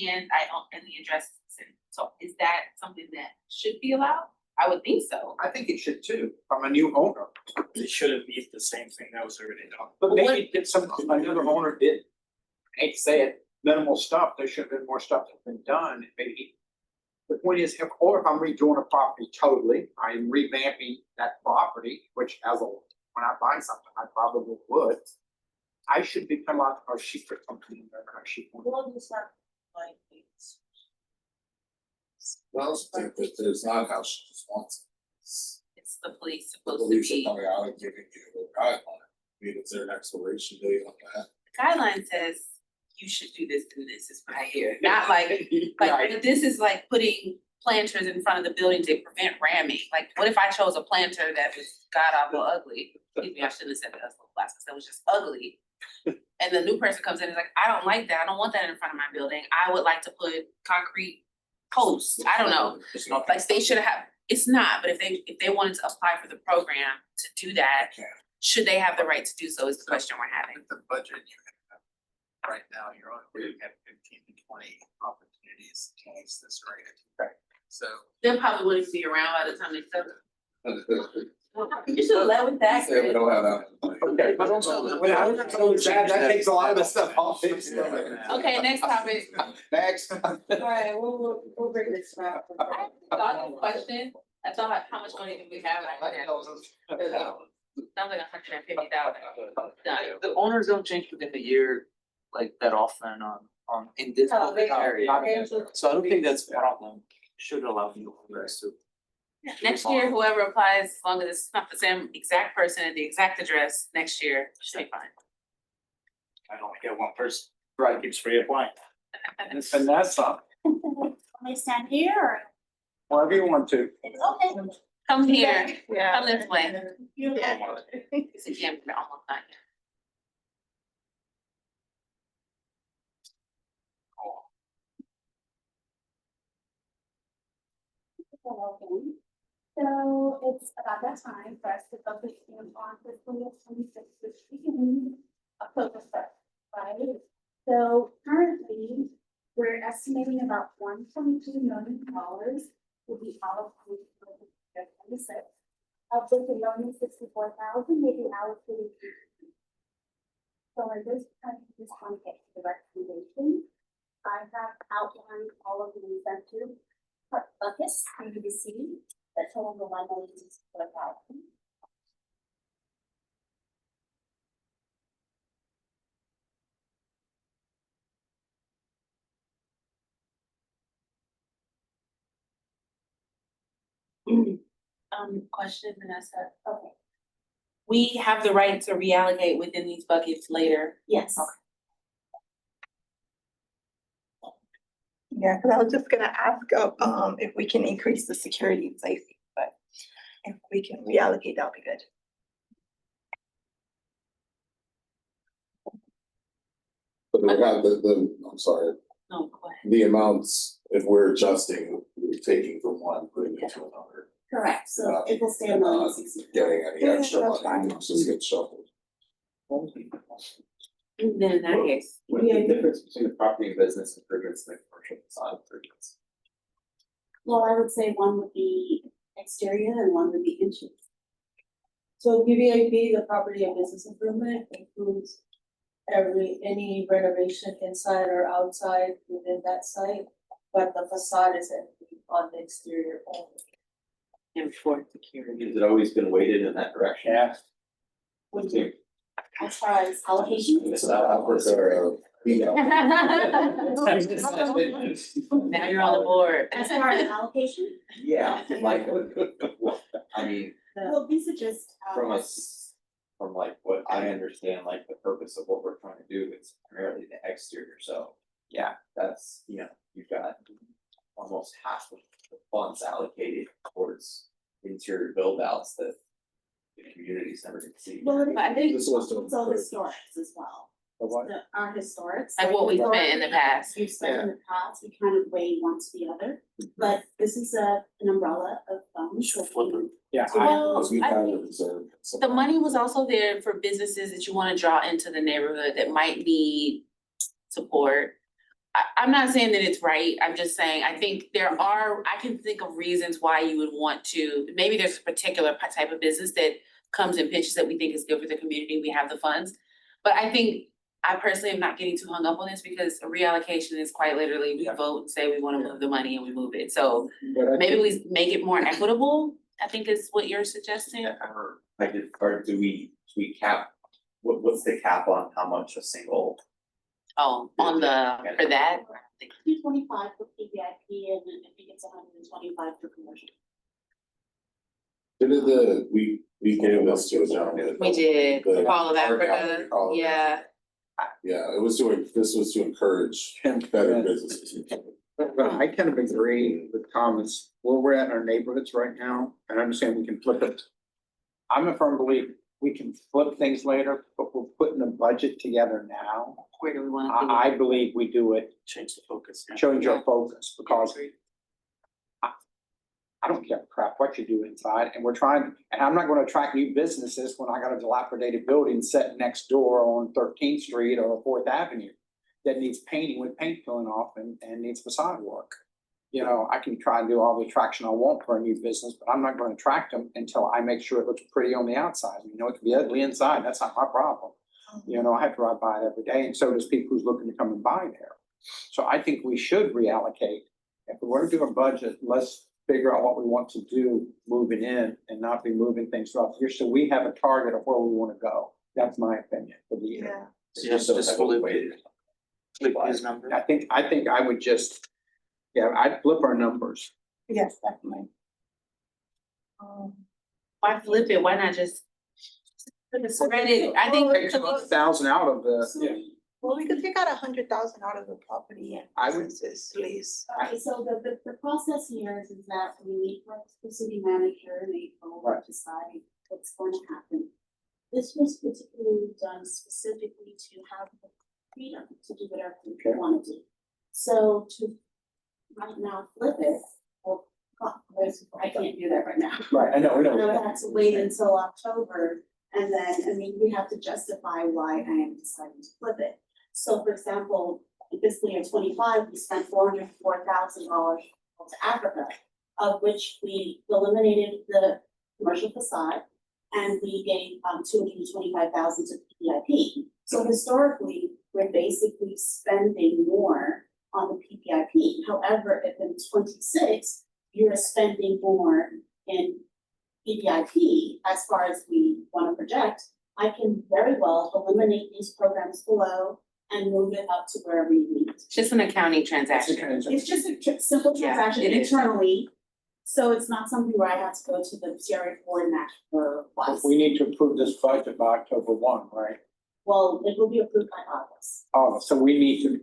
and I own, and the address is the same. So is that something that should be allowed? I would think so. I think it should too. I'm a new owner. They shouldn't be the same thing that was already done. But maybe did some, another owner did, I hate to say it, minimal stuff, there should have been more stuff that's been done, maybe. The point is, if, or if I'm redoing a property totally, I'm revamping that property, which as a, when I buy something, I probably would. I should be penalized, or she put something in there, or she. We'll just have like these. Well, if there's not a house, she just wants it. It's the police The supposed to police are be. coming out and giving you a guideline. I mean, is there an expiration date on that? Guideline says you should do this and this is what I hear, not like, Right. but this is like putting planters in front of the building to prevent ramming. Like, what if I chose a planter that was god awful ugly? Excuse me, I shouldn't have said that, that's little class, that was just ugly. And the new person comes in and is like, I don't like that, I don't want that in front of my building, I would like to put concrete posts, I don't know. It's not. Like, they should have, it's not, but if they wanted to apply for the program to do that, should they have the right to do so is the question we're having. With the budget you have right now, you're only looking at 15 to 20 opportunities to use this rate. So. They probably wouldn't be around by the time they sell it. You should have led with that, Say we Chris. don't have that. Okay, but also, when I was told that takes a lot of the stuff off. Okay, next topic. Next. Alright, we'll bring this back. I thought of a question, I thought how much money do we have in our budget? Sounds like $150,000. The owners don't change within a year like that often on in this area. So I don't think that's a problem. Should allow new owners to. Next year, whoever applies, as long as it's not the same exact person at the exact address, next year, should be fine. I only get one person, right, keeps reapplying. Vanessa, Let me stand here or? wherever you want to. It's okay. Come here, come this way. You Yeah. It's again, we're almost done. So it's about that time for us to focus on fiscal year 26, which begins October 1st, right? So currently, We're estimating about $1.2 million will be allocated for the 26. Of which $1,064,000 may be allocated to. So in this point, I just want to get to the recommendation. I have outlined all of the incentive buckets for you to see that total the $1,064,000. Question, Vanessa. Okay, We have the right to reallocate within these buckets later. yes. Okay. Yeah, because I was just gonna ask, if we can increase the security and safety, but if we can reallocate, that'll be good. But we have I'm sorry, No, go ahead. the amounts, if we're adjusting, we're taking from one, putting it to another. Correct, so Not- it will stay and not $1,064,000. Getting any extra that's money, fine. it just gets shuffled. And then in that case, What's the difference between the property and business improvements and the commercial facade improvements? Well, I would say one would be exterior and one would be interior. So PVIP, the property and business improvement, includes any renovation inside or outside within that site, but the facade is on the exterior only. and for security. Has it always been weighted in that direction? Yeah. Would you, as far as allocation? It's not outwards or, you know. Now you're on the board. As far as allocation, Yeah, like, I mean, well, these are just. from like what I understand, like the purpose of what we're trying to do is primarily the exterior, so. Yeah, that's, you've got almost half of the funds allocated towards interior build outs that the community's never gonna see. Well, But I think This was to so encourage. historics as well. The what? Our historics. like what we spent in the past. We've spent in the past, we kind of weigh one to the other, but this is an umbrella of funds. Yeah. Well, Because we I kind think of reserved. some- the money was also there for businesses that you wanna draw into the neighborhood that might need support. I'm not saying that it's right, I'm just saying, I think I can think of reasons why you would want to, maybe there's a particular type of business that comes and pitches that we think is good for the community, we have the funds. But I think, I personally am not getting too hung up on this because a reallocation is quite literally, we vote and say we wanna move the money and we move it, so But I maybe think- we make it more equitable, I think is what you're suggesting. Or do we cap, what's the cap on how much a single? Oh, on for that, 225 for PVIP and then I think it's 125 for commercial. We gave this to a gentleman. we did, The- Call of our Africa, county, Call of yeah. Yeah, this was to encourage And- better businesses. But I kind of agree with Thomas, where we're at in our neighborhoods right now, and I understand we can flip it. I'm a firm believer, we can flip things later, but we're putting a budget together now. Where do we wanna do it? I believe we do it, Change the focus. yeah. change our focus, because I don't give a crap what you do inside, and we're trying, and I'm not gonna attract new businesses when I got a dilapidated building set next door on 13th Street or 4th Avenue that needs painting with paint peeling off and needs facade work. You know, I can try and do all the attraction I want for a new business, but I'm not gonna attract them until I make sure it looks pretty on the outside. You know, it can be ugly inside, that's not my problem. You know, I have to ride by it every day, and so does people who's looking to come and buy there. So I think we should reallocate. If we were to do a budget, let's figure out what we want to do moving in and not be moving things throughout the year. So we have a target of where we wanna go. That's my opinion for the year. Yeah. So just fully weighted. Flip his number. I think I would just, I'd flip our numbers. Yes, definitely. Why flip it, why not just spread it, I think. Take 1,000 out of the, So, well, we could take out 100,000 out of the property and I would- businesses, please. Okay, so the process here is that we meet with the city manager in April to Right. decide what's going to happen. This was particularly done specifically to have the freedom to do whatever we Okay. want to do. So to right now flip it, well, I can't do that right now. right, I know, we I would have to wait until October, and then, we have to justify why I am deciding to flip it. So for example, in fiscal year 25, we spent $404,000 to Africa, of which we eliminated the commercial facade and we gave $225,000 to PPIP. So historically, we're basically spending more on the PPIP. However, if in 26, you're spending more in PPIP as far as we want to project, I can very well eliminate these programs below and move it up to where we need. It's just an accounting transaction. It's just a simple Yeah, transaction it is. internally, so it's not something where I have to go to the CRA board and ask for But plus. we need to approve this budget by October 1, right? Well, it will be approved by August. Oh, so we need to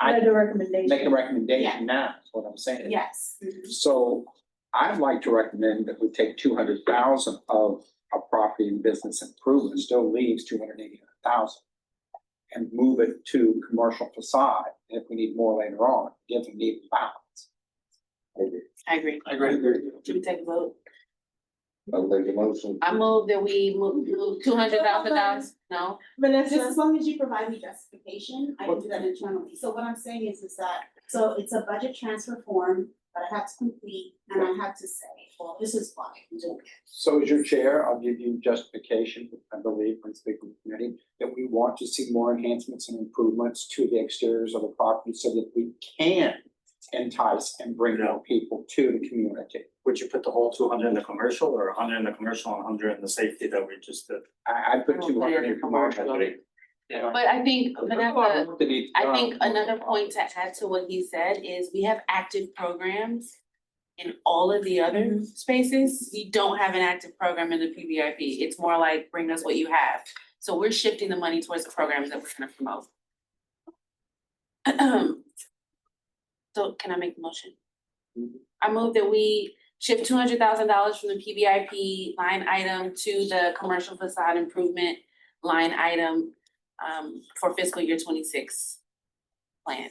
Make a recommendation. make a Yeah. recommendation now, is what I'm saying. Yes. So I'd like to recommend that we take 200,000 of our property and business improvement, still leaves 289,000. And move it to commercial facade, and if we need more later on, give them the balance. I agree. I agree. Should we take a vote? I'll make a motion. I move that we move $200,000, no? Just as long as you provide me justification, I can do that internally. So what I'm saying is that, so it's a budget transfer form that I have to complete and I have to say, well, this is why I'm doing it. So as your chair, I'll give you justification, I believe, from speaking with the committee, that we want to see more enhancements and improvements to the exteriors of the property so that we can entice and bring more people to the community. Would you put the whole 200 in the commercial or 100 in the commercial and 100 in the safety that we just did? I put I don't 200 put it in in commercial. commercial. Yeah. But I think, Vanessa, I think another point to to add to what he said is we have active programs in all of the other spaces. We don't have an active program in the PBIP. It's more like bring us what you have. So we're shifting the money towards the programs that we're gonna promote. So can I make the motion? I move that we shift $200,000 from the PBIP line item to the commercial facade improvement line item for fiscal year 26 plan.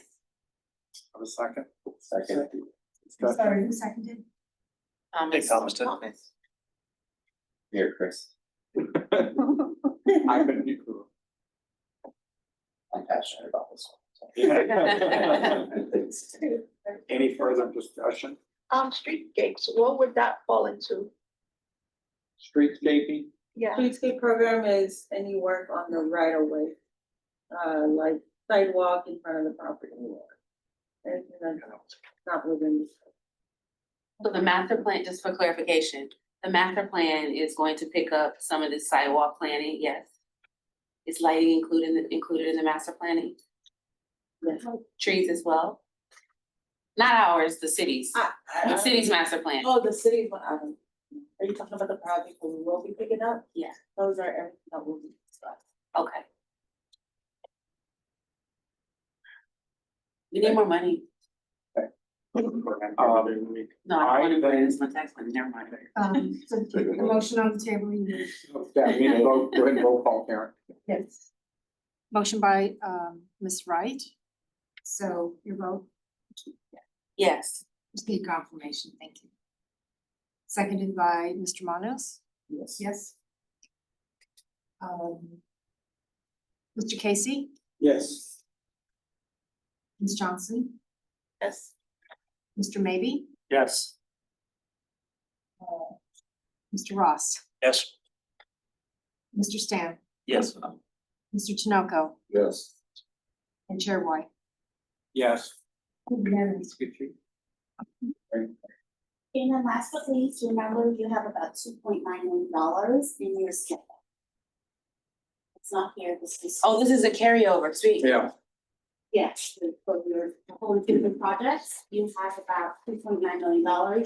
Have a second? Second. Sorry, who seconded? Hey, Thomas did. Here, Chris. I couldn't be cruel. I'm passionate about this one. Any further discussion? Streetscapes, what would that fall into? Streetscaping? Yeah. Streetscape program is any work on the right of way, like sidewalk in front of the property or anything that's not within the. So the master plan, just for clarification, the master plan is going to pick up some of this sidewalk planning, yes. Is lighting included in the master planning? Trees as well? Not ours, the city's, the city's master plan. Oh, the city, are you talking about the project that we will be picking up? Yeah. Those are everything that will be discussed. Okay. We need more money. No, I don't wanna bring this my tax money, never mind. So the motion on the table, you need, Yeah, we need to vote, go ahead and roll call, Karen. yes. Motion by Ms. Wright. So your vote, Yes. just need confirmation, thank you. Seconded by Mr. Manos, Yes. yes. Mr. Casey, Yes. Ms. Johnson, Yes. Mr. Maybe, Yes. Mr. Ross, Yes. Mr. Stan, Yes. Mr. Tinoco, Yes. and Chair White. Yes. Unanimous. Good chief. And then last but not least, remember you have about $2.9 million in your skip. It's not here, this is. Oh, this is a carryover, sweet. Yeah. Yes, for your whole improvement projects, you have about $2.9 million.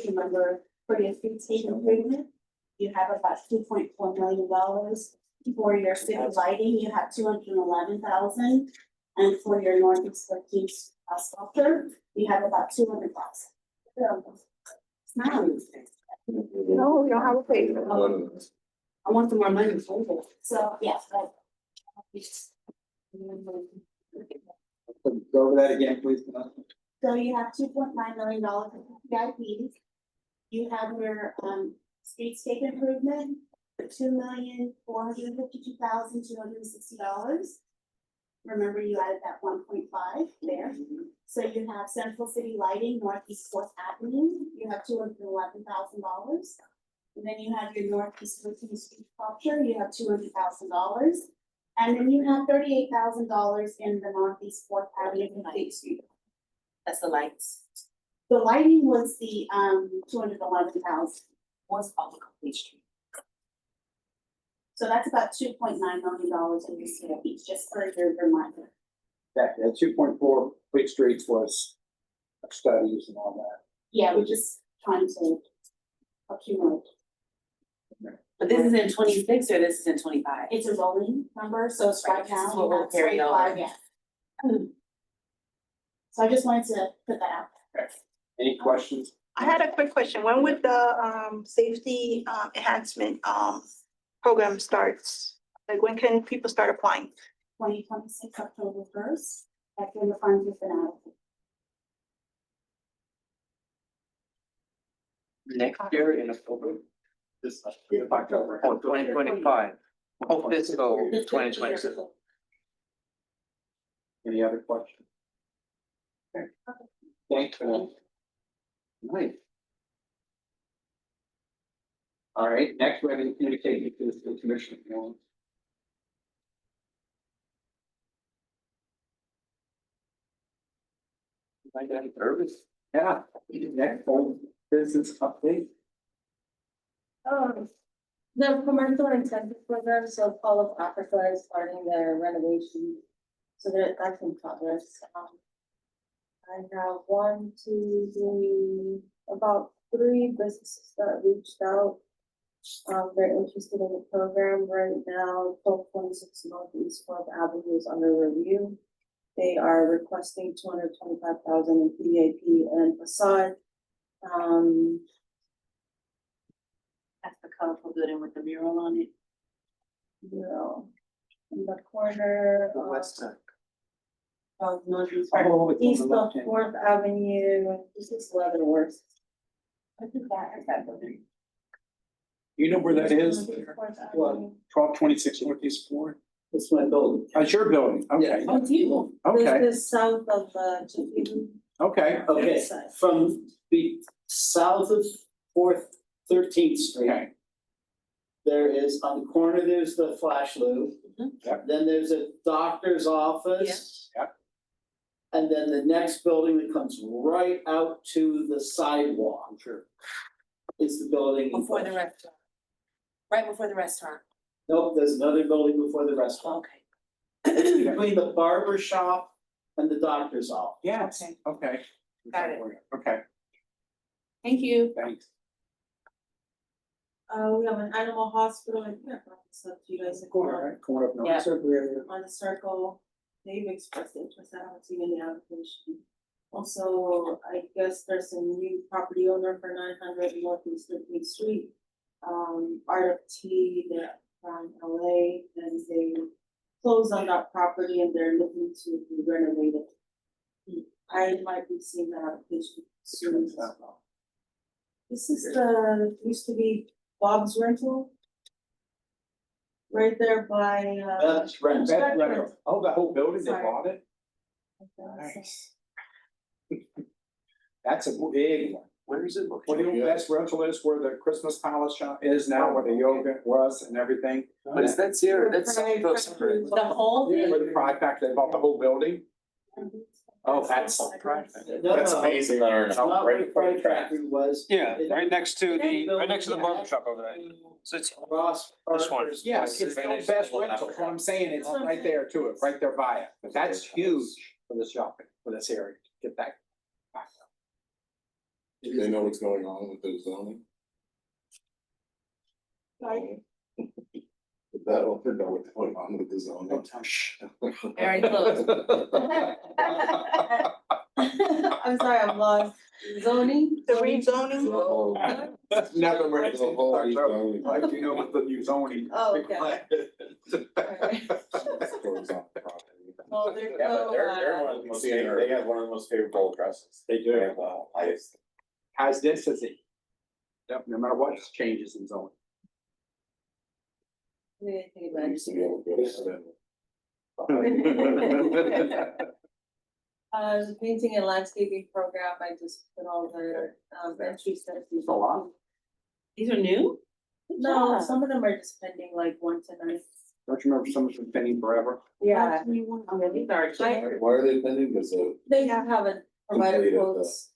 Remember, for your streetscape improvement, you have about $2.4 million. For your city lighting, you have $211,000. And for your northeast 13th sculpture, you have about $200,000. It's not on this thing. No, we don't have a paper. I want some more money. So, yes, but. Go over that again, please. So you have $2.9 million for PIPs. You have your streetscape improvement for $2,452,260. remember you added that 1.5 there. So you have Central City Lighting, Northeast Fourth Avenue, you have $211,000. And then you have your Northeast 14th Street sculpture, you have $200,000. And then you have $38,000 in the Northeast Fourth Avenue Complete Street. That's the lights. The lighting was the $211,000. Was all the complete street. So that's about $2.9 million in this year each, just for your reminder. That 2.4 Fleet Streets was studies and all that. Yeah, we're just trying to accumulate. But this is in 26 or this is in 25? It's a rolling number, so it's right Right, now, this is what we we'll have carry over. 25, yeah. So I just wanted to put that out. Any questions? I had a quick question. When would the safety enhancement program starts? Like when can people start applying? 2026, October 1st, that's when the funds have been allocated. Next year in October, This. October. oh, 2025. Oh, fiscal 2026. Any other questions? Okay. Thanks for that. Right. All right, next we have to communicate to the commission. I got nervous. Yeah, next old business update. The commercial incentive program, so Call of Africa is starting their renovation, so that's in progress. I have one, two, three, about 3 businesses that reached out. They're interested in the program right now. 1226 Northeast Fourth Avenue is under review. They are requesting 225,000 in PAP and facade. That's the colorful building with the mural on it. Mural in the corner. The west side. Of Northeast, Oh, it's on the east of left hand. Fourth Avenue, this is Leavenworth. What is that building? You know where that is? Fourth What? Avenue. 1226 Northeast Fourth. It's my building. That's your building, okay, Oh, it's you. okay, This is south of Chippy. okay, Okay, from the south of 13th Street. okay. There is, on the corner, there's the Flash Loop. Yep. Then there's a doctor's office. Yep. And then the next building that comes right out to the sidewalk. Sure. Is the building. in Before the question. restaurant. Right before the restaurant. Nope, there's another building before the restaurant. Okay. Between the barber shop and the doctor's office. Yes, Okay. okay. Got it. Okay, Thank you. thanks. We have an animal hospital and so if you guys. Corner, right? Corner of North Yeah. Circle area. On the circle, they've expressed interest, I haven't seen any application. Also, I guess there's a new property owner for 900 Northeast 13th Street. Art of Tea, they're from LA, and they closed on that property and they're looking to renovate it. I might be seeing that application soon as well. This is used to be Bob's Rental. Right there by, That's rent. Best rental. Oh, the whole building, they Sorry. bought it? Nice. That's a big one. Where is it Well, located? the best rental is where the Christmas palace shop is now, where the yoga was and everything. But is that Sierra? That's. Right, Sierra. The whole thing? Where the pride factory, they bought the whole building. Oh, that's No, that's no. amazing. It's not where the Pride Factory was. Yeah, It- right next to the Building barber shop over there. So it's, Ross This one. Parker's Yeah, was- it's the best rental, what I'm saying, it's right there to it, right there by it, but that's huge for this shopping, for this area, get that. back up. Do they know what's going on with the zoning? Sorry. That don't know what's going on with the zoning. Very close. I'm sorry, I'm lost. Zoning? The rezoning? Never mind. There's a whole rezoning. Like, you know, with the new zoning. Oh, okay. Goes on the property. Well, there's Yeah, but no, they're one of the most, they have one of the most favorable addresses. They do. They have, highest. Has this as it. Yep, no matter what changes in zoning. we didn't think They about used to it. be able to go to The painting and landscaping program, I just put all the entries that. A lot. These are new? Good No, job. some of them are just pending like 1 to 9. Don't you remember someone's been pending forever? Yeah, Okay, these are cheaper. Why are they pending? Because they haven't provided Completed, quotes.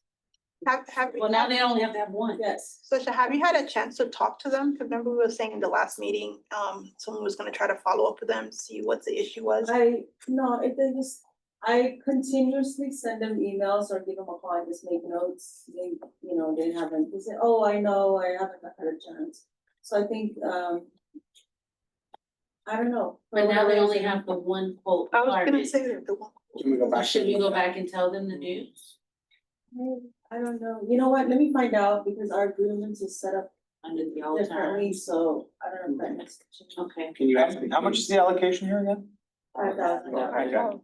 Have. Well, now they only have to have one. Yes. Sasha, have you had a chance to talk to them? 'Cause remember we were saying in the last meeting, someone was gonna try to follow up with them, see what the issue was. They just, I continuously send them emails or give them a call and just make notes. They, they haven't, they say, oh, I know, I haven't had a chance. So I think, I don't know. But now they only have the one quote. I was gonna requirement. say that the one. Can we go So back? should we go back and tell them the news I don't know. You know what? Let me find out because our agreements is set up under the old differently, terms? so I don't know if that makes a change. Okay. Can you ask me? How much is the allocation here again? 5,000. Okay.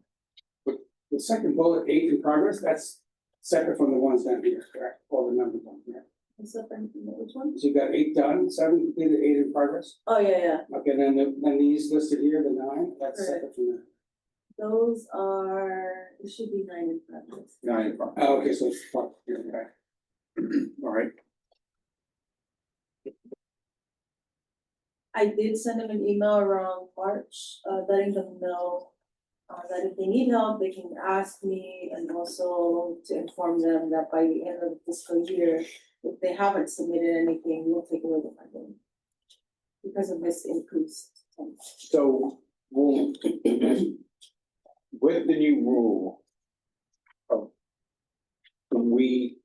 The second bullet, 8 in progress, that's separate from the ones down here, correct? All the numbers on here. Except for, which one? So you got 8 done, 7 completed, 8 in progress? Oh, yeah. Okay, then these listed here, the 9, that's separate from that. Those are, it should be 9 in progress. 9 in progress. Oh, okay, so it's fine, okay. All right. I did send them an email around March, letting them know that if they need help, they can ask me, and also to inform them that by the end of the fiscal year, if they haven't submitted anything, we'll take away the funding because of this increase. So, we'll, with the new rule, can we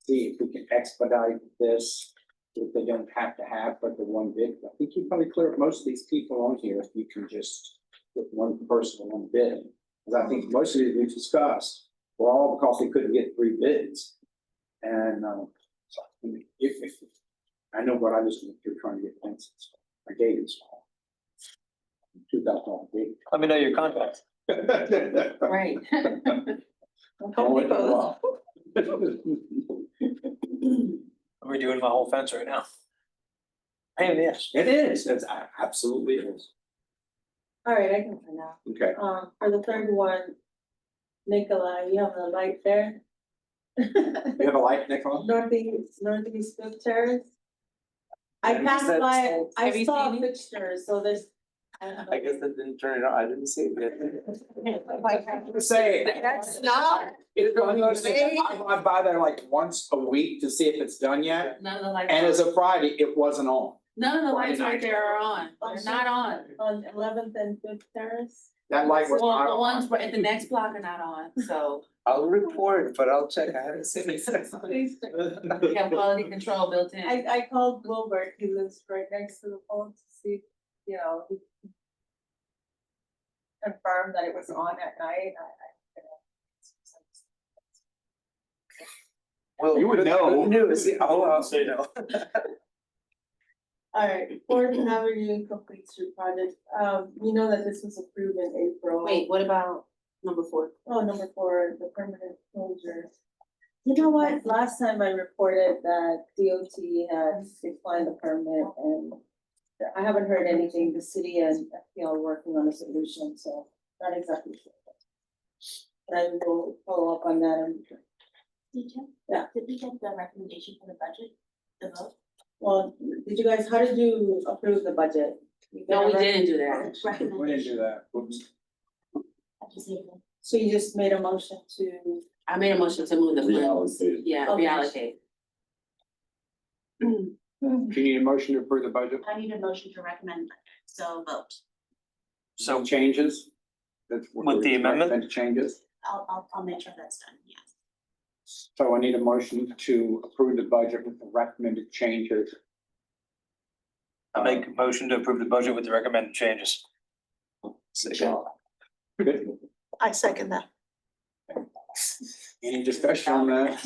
see if we can expedite this, if they don't have to have but the one bid? I think you probably clear up most of these people on here if you can just get one person one bid. Because I think most of these we discussed were all because they couldn't get 3 bids. And, so, I mean, if I know what I was going through trying to get fences, my gate is small. $2,000 gate. Let me know your contact. Right. Home Depot. I'm redoing my whole fence right now. Pain in the ass. It is, it's absolutely is. All right, I can find out. Okay. For the third one, Nicola, you have a light there? You have a light, Nicola? Northeast Fifth Terrace. I Have you passed said- by, I Have you saw a seen it? fixture, so there's. I guess that didn't turn it on. I didn't see it. Say. That's not. It's funny, you say, I drive by there like once a week to see if it's done yet, None of the lights. and as of Friday, it wasn't on. None of the lights right there are on. They're not on. On 11th and Fifth Terrace. That light was Well, not the on. ones at the next block are not on, so I'll report, but I'll check. I haven't seen it. Please check. we have quality control built in. I called Wilbert, he lives right next to the phone to see, he confirmed that it was on at night. Well, You would good- know. good News, I'll say no. All right, Fourth Avenue Complete Street Project, we know that this was approved in April. Wait, what about number 4? Oh, number 4, the permanent closure. You know what, last time I reported that DOT had declined the permit and I haven't heard anything, the city and FPL are working on a solution, so not exactly sure. But I will follow up on that and, Yeah. Did we get the recommendation for the budget, the vote? well, how did you approve the budget? You No, we got a didn't do that. We didn't do that. Oops. I just need to- So you just made a motion to, I made a motion to move the funds. Reallocate. Yeah, Okay. reallocate. Do you need a motion to approve the budget? I need a motion to recommend, so vote. So changes? That's what With the we amendment? recommend Changes? I'll make sure that's done, yes. So I need a motion to approve the budget with the recommended changes. I make a motion to approve the budget with the recommended changes. Good. I second that. Any discussion on that?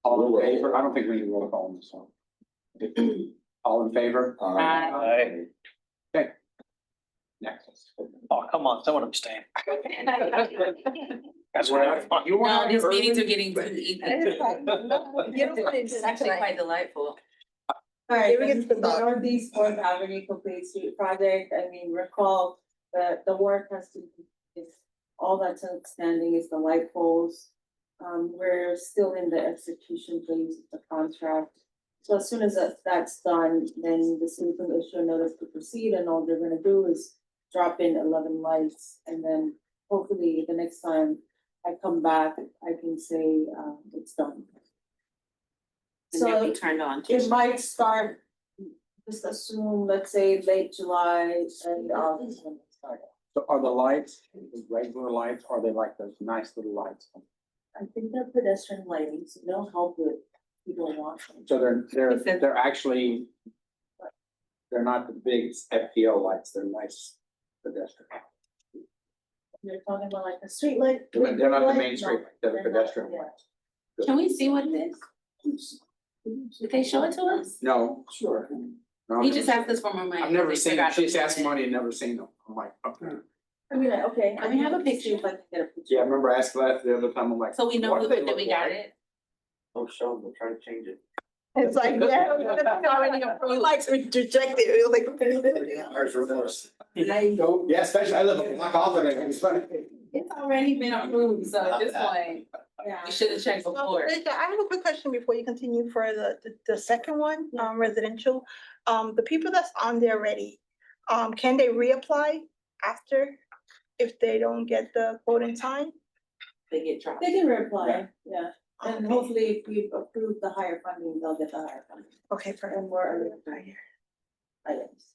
All in favor? I don't think we need to roll call on this one. All in favor? Aye. Aye. Next. Oh, come on, someone abstain. That's what I want. You No, want these meetings are getting too easy. It's fine. No, you don't want to do It's that actually tonight. quite delightful. all right, Here we then get to the the- Northeast Fourth Avenue Complete Street Project, recall, the work has to, is, all that's outstanding is the light poles. We're still in the execution phase of the contract. So as soon as that's done, then the city can issue a notice to proceed, and all they're gonna do is drop in 11 lights, and then hopefully the next time I come back, I can say, it's done. And they'll So be turned on too. it might start, just assume, let's say late July and August when it started. So are the lights, regular lights, or are they like those nice little lights? I think they're pedestrian lighting, so they'll help with people watching. So they're actually, they're not the big FPL lights, they're nice pedestrian. You're talking about like a street light? They're not the light? main street, No, they're the they're not, pedestrian yeah. lights. Can we see what it is? Did they show it to us? No. Sure. He just asked us for more money. I've never They seen, forgot to she's put asked it. money and never seen them. I'm like, okay. I mean, okay. Can we have a can see picture? If I can get a picture. Yeah, I remember asking that the other time, I'm like. So we know what do they that look we got like? it. Oh, show them, we'll try to change it. It's like, yeah, it's already approved, like rejected, it was like. Ours reverse. Yeah, especially, I live a block off of it, it's funny. It's already been approved, so at this point, Yeah. we should have checked So, before. Rita, I have a quick question before you continue for the second one, residential. The people that's on there already, can they reapply after if they don't get the quote in time? They get dropped. They can reply, yeah. And Okay. hopefully if we approve the higher funding, they'll get the higher funding. Okay, perfect. And more items.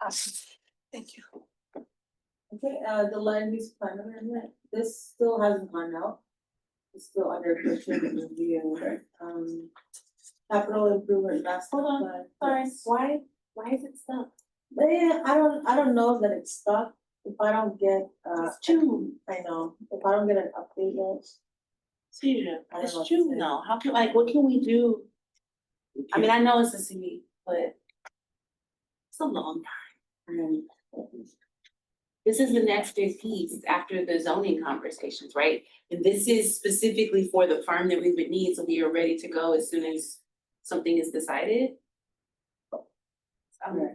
Awesome. Thank you. Okay, the land use plan amendment, this still hasn't gone out. It's still under construction review. Capital improvement master plan. Sorry, why is it stuck? I don't know that it's stuck. If I don't get, It's June. I know, if I don't get an update yet. Seriously, I don't it's know what to June say. now. How can, like, what can we do? I mean, I know it's a city, but it's a long time. This is the next big piece after the zoning conversations, right? And this is specifically for the firm that we would need, so we are ready to go as soon as something is decided.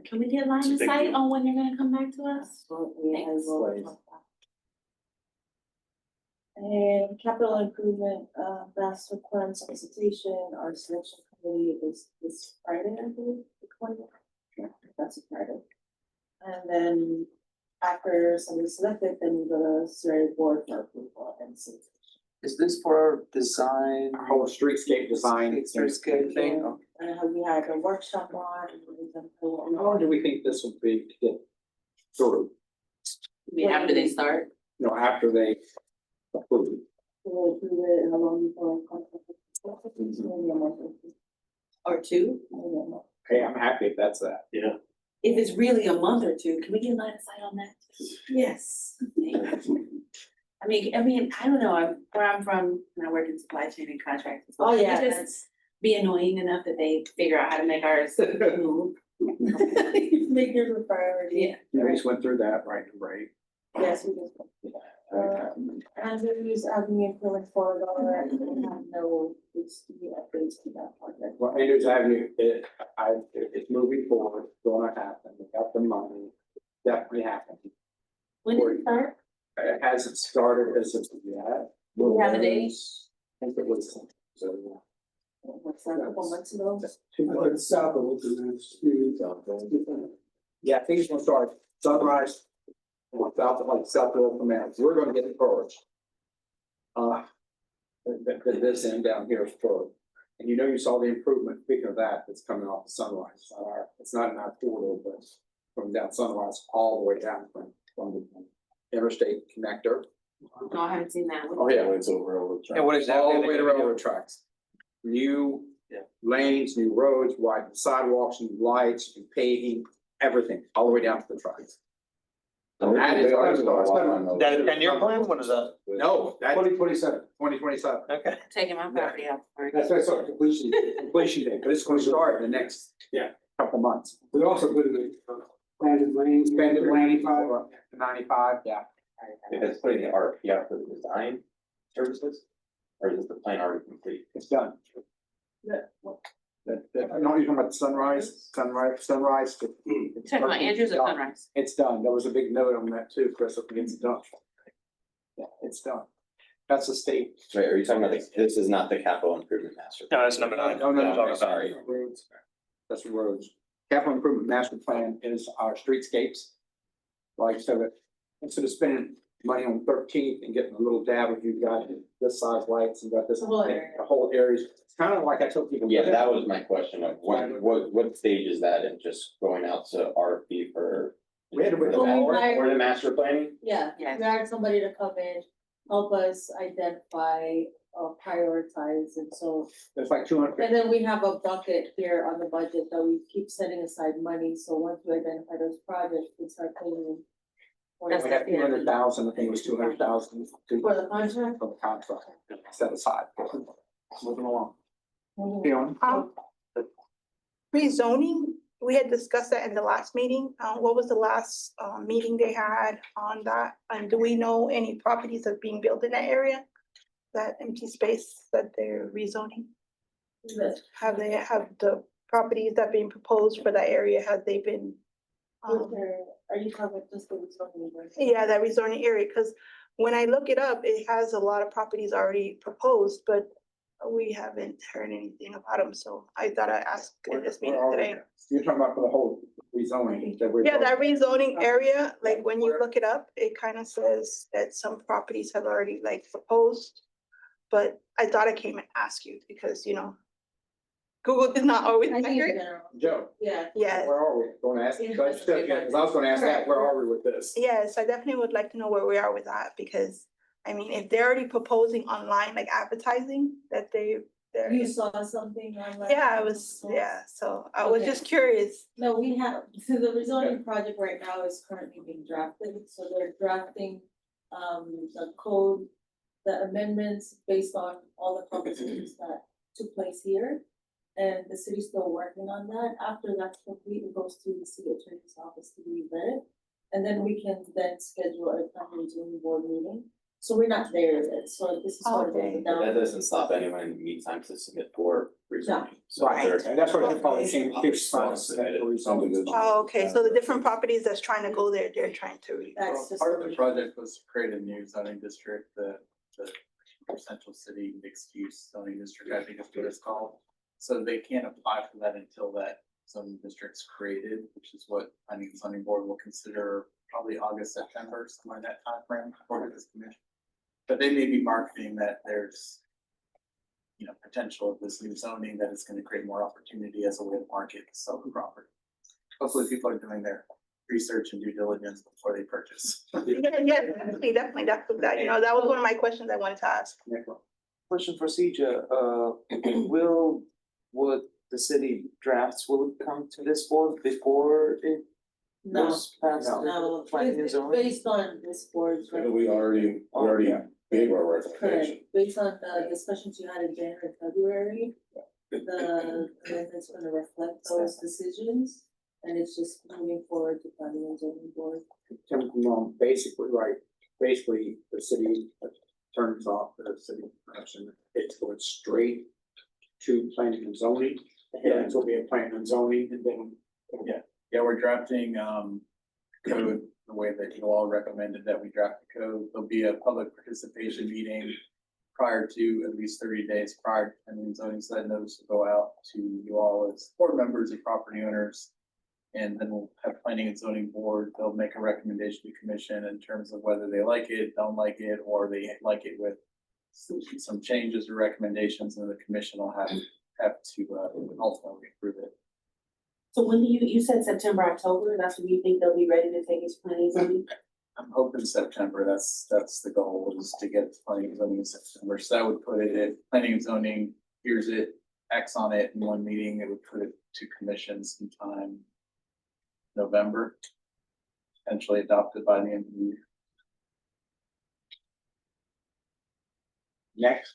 Can we get line It's a of big sight deal. on when they're gonna come back to us? Absolutely, I Thanks. will. And capital improvement, master plan solicitation, our selection committee is this Friday, I believe, the 20th. Yeah, that's a Friday. And then after somebody's selected, then we go to Surrey board for approval and solicitation. Is this for design? Our whole streetscape design. Streetscape thing? Okay. And we had a workshop on, and we've done a lot. How long do we think this will be to get through, I mean, after they start, after they approve? We'll do it, how long before contract? Maybe a month or two. or two, Maybe a month. Hey, I'm happy if that's that. Yeah. if it's really a month or two, can we get line of sight on that? Yes. I mean, I don't know, where I'm from, and I work in supply chain and contracts. Oh, yeah, It just that's. be annoying enough that they figure out how to make ours move. Make yours a priority. Yeah. We just went through that, right, right? Yes, we just. Andrews Avenue improvement corridor, and have no, it's to be updates to that project. Well, Andrews Avenue, it's moving forward, it's gonna happen, we got the money, definitely happening. When did it start? It hasn't started as of yet. Do we have a date? I think it was, so. What's that, a couple months ago? South of Yeah, I think it's gonna start sunrise, south of the mountains, we're gonna get it first. This end down here is first. And you saw the improvement, speaking of that, that's coming off the Sunrise, it's not in our corridor, but from down Sunrise all the way down from the interstate connector. No, I haven't seen that. Oh, yeah. It's over all the time. Yeah, what exactly? All the way to railroad tracks. New lanes, new roads, widened sidewalks, new lights, new paving, everything, all the way down to the tracks. That is our start. That a 10-year plan, what is that? No, that's 2027. Okay. Taking my property out. That's why I saw completion date, but it's gonna start in the next, couple months. But also put in the planted lanes. Expanded lane, 95, yeah. If it's putting the RFP out for the design services, or is the plan already complete? It's done. Yeah. No, you're talking about sunrise, the talking about Andrews or Sunrise? It's done. There was a big note on that too, Chris, if it's done. Yeah, it's done. That's the state. Wait, are you talking about, this is not the capital improvement master? No, that's number 9. No, Sorry. Roads. That's roads. Capital improvement master plan is our streetscapes. Like, so that instead of spending money on 13th and getting a little dab, if you've got this size lights and got this, The whole area. the whole areas. It's kind of like I told people. Yeah, that was my question of what stage is that in just going out to RFP for? We had to wait for the till- ma- For the master planning? Yeah, Yes. we hired somebody to come in, help us identify, prioritize, and so. It's like 200. And then we have a bucket here on the budget that we keep setting aside money, so once we identify those projects, we start paying them. We had 200,000, I think it was 200,000. For the contract? For the contract, set aside. Moving along. Mhm. Fiona? Rezoning, we had discussed that in the last meeting. What was the last, meeting they had on that? And do we know any properties that are being built in that area? That empty space that they're rezoning? Yes. Have the properties that being proposed for that area, have they been? Are you talking just the rezoning? Yeah, that rezoning area, because when I look it up, it has a lot of properties already proposed, but we haven't heard anything about them, so I thought I'd ask in this meeting Where are we? today. You're talking about for the whole rezoning that we're. Yeah, that rezoning area, like when you look it up, it kind of says that some properties have already like proposed. But I thought I came and asked you because, Google is not always I think in accurate. general, Joe, yeah. Yeah, where are we? Going to ask, because I was gonna ask that, where are we with this? yes, I definitely would like to know where we are with that because, I mean, if they're already proposing online, like advertising, that they're. You saw something on that? Yeah, so I was Okay. just curious. No, we have, so the rezoning project right now is currently being drafted, so they're drafting, the code, the amendments based on all the conversations that took place here. And the city's still working on that. After that's complete, it goes to the city attorney's office to be vetted. And then we can then schedule a planning zoning board meeting. So we're not there yet, so this is sort of Okay. the But that down. doesn't stop anyone in the meantime to submit for rezoning. So Right. they're- And that's what they probably think, keeps trying to set for rezoning. Oh, okay, so the different properties that's trying to go there, they're trying to read. That's just. Part of the project was to create a new zoning district, the Central City Mixed Use Zoning District, I think is what it's called. So they can't apply for that until that zoning district's created, which is what planning and zoning board will consider probably August, September, somewhere in that timeframe for this commission. But they may be marketing that there's, potential of this new zoning that is gonna create more opportunity as a way to market, sell the property. Hopefully people are doing their research and due diligence before they purchase. Yeah, definitely, that, that was one of my questions I wanted to ask. Question for CJ, will, what the city drafts, will it come to this board before it No, goes past the no, planning and it's zoning? based on this board's. We already gave our recommendation. Correct, based on the discussions you had in January and February, the amendment's gonna reflect those decisions. And it's just moving forward to planning and zoning board. Basically, right, basically, the city turns off the city production, it's going straight to planning and zoning. The hearings will be in planning and zoning, and then. Yeah, we're drafting code the way that you all recommended that we draft the code. There'll be a public participation meeting prior to, at least 30 days prior to planning and zoning, so that notice will go out to you all as board members and property owners. And then we'll have planning and zoning board, they'll make a recommendation to commission in terms of whether they like it, don't like it, or they like it with some changes or recommendations, and the commission will have to ultimately approve it. So when do you said September, October, that's when you think they'll be ready to take its planning zoning? I'm hoping September, that's the goal, is to get planning and zoning in September, so that would put it at planning and zoning, here's it, acts on it in one meeting, it would put it to commission sometime November, potentially adopted by the end of the year. Next.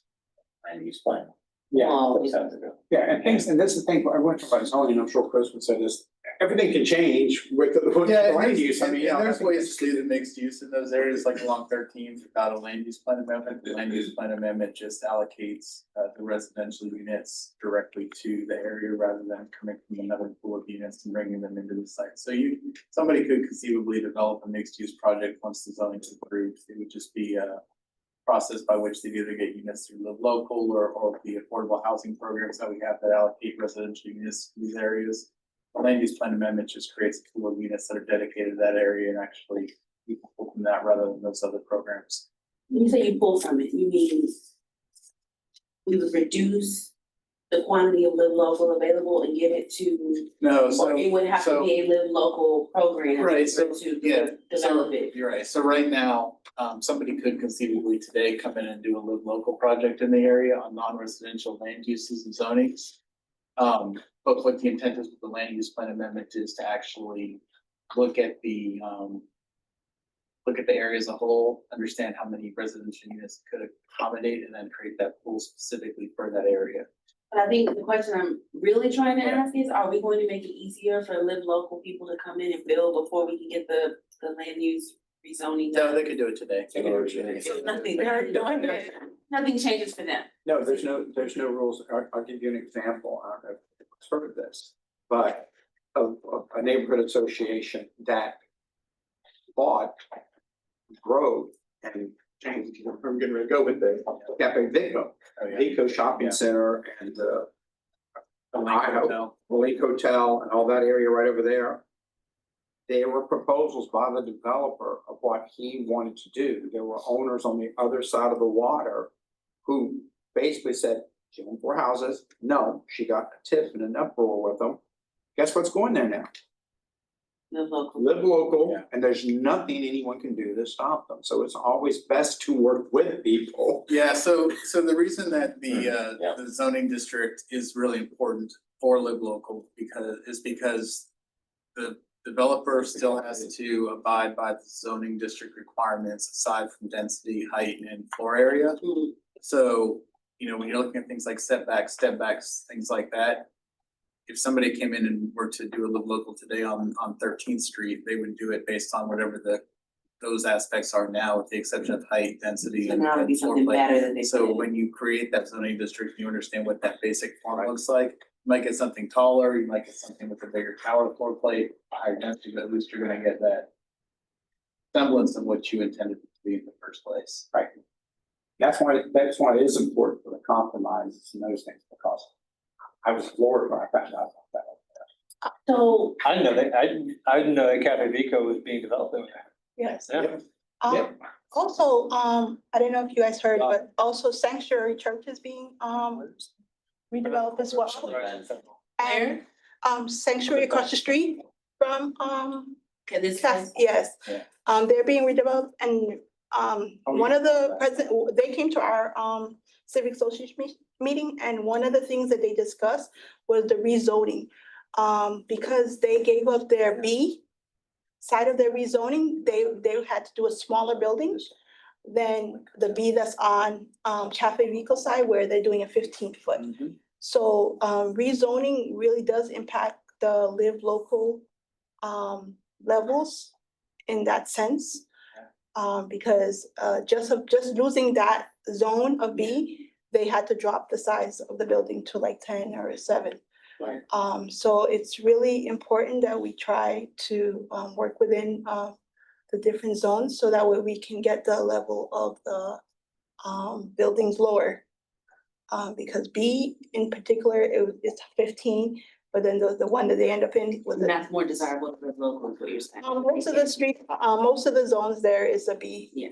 Land use plan. Yeah. Those have to go. Yeah, and this is the thing, I went to about zoning, I'm sure Chris would say this, everything can change with the land use, I mean, you know, I there's think ways to do the mixed use in those areas, like along 13th without a land use plan amendment. The land use plan amendment just allocates the residential units directly to the area rather than coming from another pool of units and bringing them into the site. So somebody could conceivably develop a mixed use project once the zoning is approved. It would just be a process by which they either get units through the local or the affordable housing programs that we have that allocate residential units to these areas. The land use plan amendment just creates a pool of units that are dedicated to that area and actually you can pull from that rather than those other programs. When you say you pull from it, you mean we would reduce the quantity of live local available and give it to, No, or it would have to be a live local program. Right, so, To yeah, develop it. You're right. So right now, somebody could conceivably today come in and do a live local project in the area on non-residential land uses and zonings. But what the intent is with the land use plan amendment is to actually look at the area as a whole, understand how many residential units it could accommodate, and then create that pool specifically for that area. But I think the question I'm really trying to ask is, are we going to make it easier for live local people to come in and build before we can get the land use rezoning No, done? they could do it today. Nothing, they're already doing it. Nothing changes for them. no, there's no rules. I'll give you an example. I don't know if you've heard of this, but a neighborhood association that bought growth and changed, I'm getting ready to go with the Cafe Vico, Oh, yeah. Vico Shopping Center and The Link Hotel. the Lake Hotel and all that area right over there. There were proposals by the developer of what he wanted to do. There were owners on the other side of the water who basically said, she went for houses. No, she got a tiff and an uproar with them. Guess what's going there now? Live local. Live local, and there's nothing anyone can do to stop them. So it's always best to work with people. Yeah, so the reason that the zoning district is really important for live local because the developer still has to abide by the zoning district requirements aside from density, height, and floor area. So, you know, when you're looking at things like setbacks, step backs, things like that, if somebody came in and were to do a live local today on 13th Street, they would do it based on whatever those aspects are now, with the exception of height, density, So and now it'd be floor something plate. better than they So did. when you create that zoning district, you understand what that basic form looks like. You might get something taller, you might get something with a bigger tower floor plate, higher density, but at least you're gonna get that semblance of what you intended it to be in the first place. Right. That's why it is important for the compromises and those things, because I was floored when I found out about that. So, I didn't know that, I didn't know that Cafe Vico was being developed over there. Yes. Yeah. Also, I don't know if you guys heard, but also Sanctuary Church is being, redeveloped as well. And, Sanctuary across the street from, can this, yes. Yeah. They're being redeveloped and, one of the they came to our, civic association meeting, and one of the things that they discussed was the rezoning. Because they gave up their B side of their rezoning, they had to do a smaller building than the B that's on, Cafe Vico side, where they're doing a 15-foot. So, rezoning really does impact the live local, levels in that sense. Because, just losing that zone of B, they had to drop the size of the building to like 10 or 7. Right. So it's really important that we try to, work within, the different zones, so that way we can get the level of the, buildings lower. Because B in particular, it's 15, but then the one that they end up in was. that's more desirable for live local, is what you're saying. Most of the street, most of the zones there is a B. Yeah.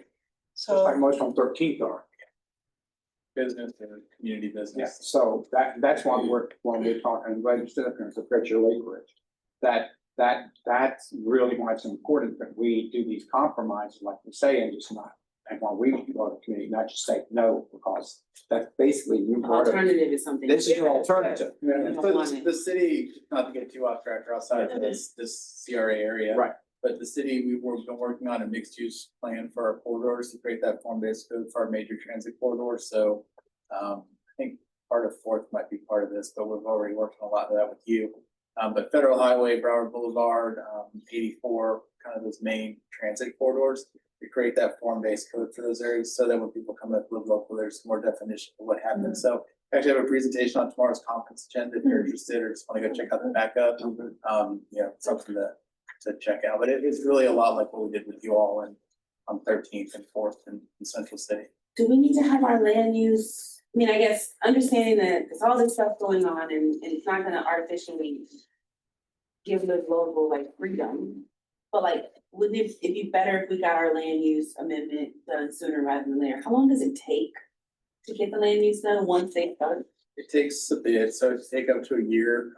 Just like So, most on 13th are. Business and community Yeah, business. so that's why when we're talking, I'm glad you stood up here and said your acreage. That's really why it's important that we do these compromises, like we say, and just not, and why we go to the community, not just say no, because that's basically you brought it. Alternative is something. This is your alternative. The city, not to get too off track or outside of this CRA area. Right. But the city, we've been working on a mixed use plan for our corridors to create that form-based code for our major transit corridors. So I think part of Fourth might be part of this, but we've already worked on a lot of that with you. But Federal Highway, Broward Boulevard, 84, kind of those main transit corridors. We create that form-based code for those areas so that when people come up live local, there's more definition of what happens. So I actually have a presentation on tomorrow's conference agenda if you're interested or just want to go check out the backup. Something to check out, but it is really a lot like what we did with you all on 13th and 4th in Central City. Do we need to have our land use? I mean, I guess understanding that there's all this stuff going on and it's not gonna artificially give the local like freedom. But like, wouldn't it be better if we got our land use amendment done sooner rather than later? How long does it take to get the land use done once they start? It takes a bit, so it take up to a year.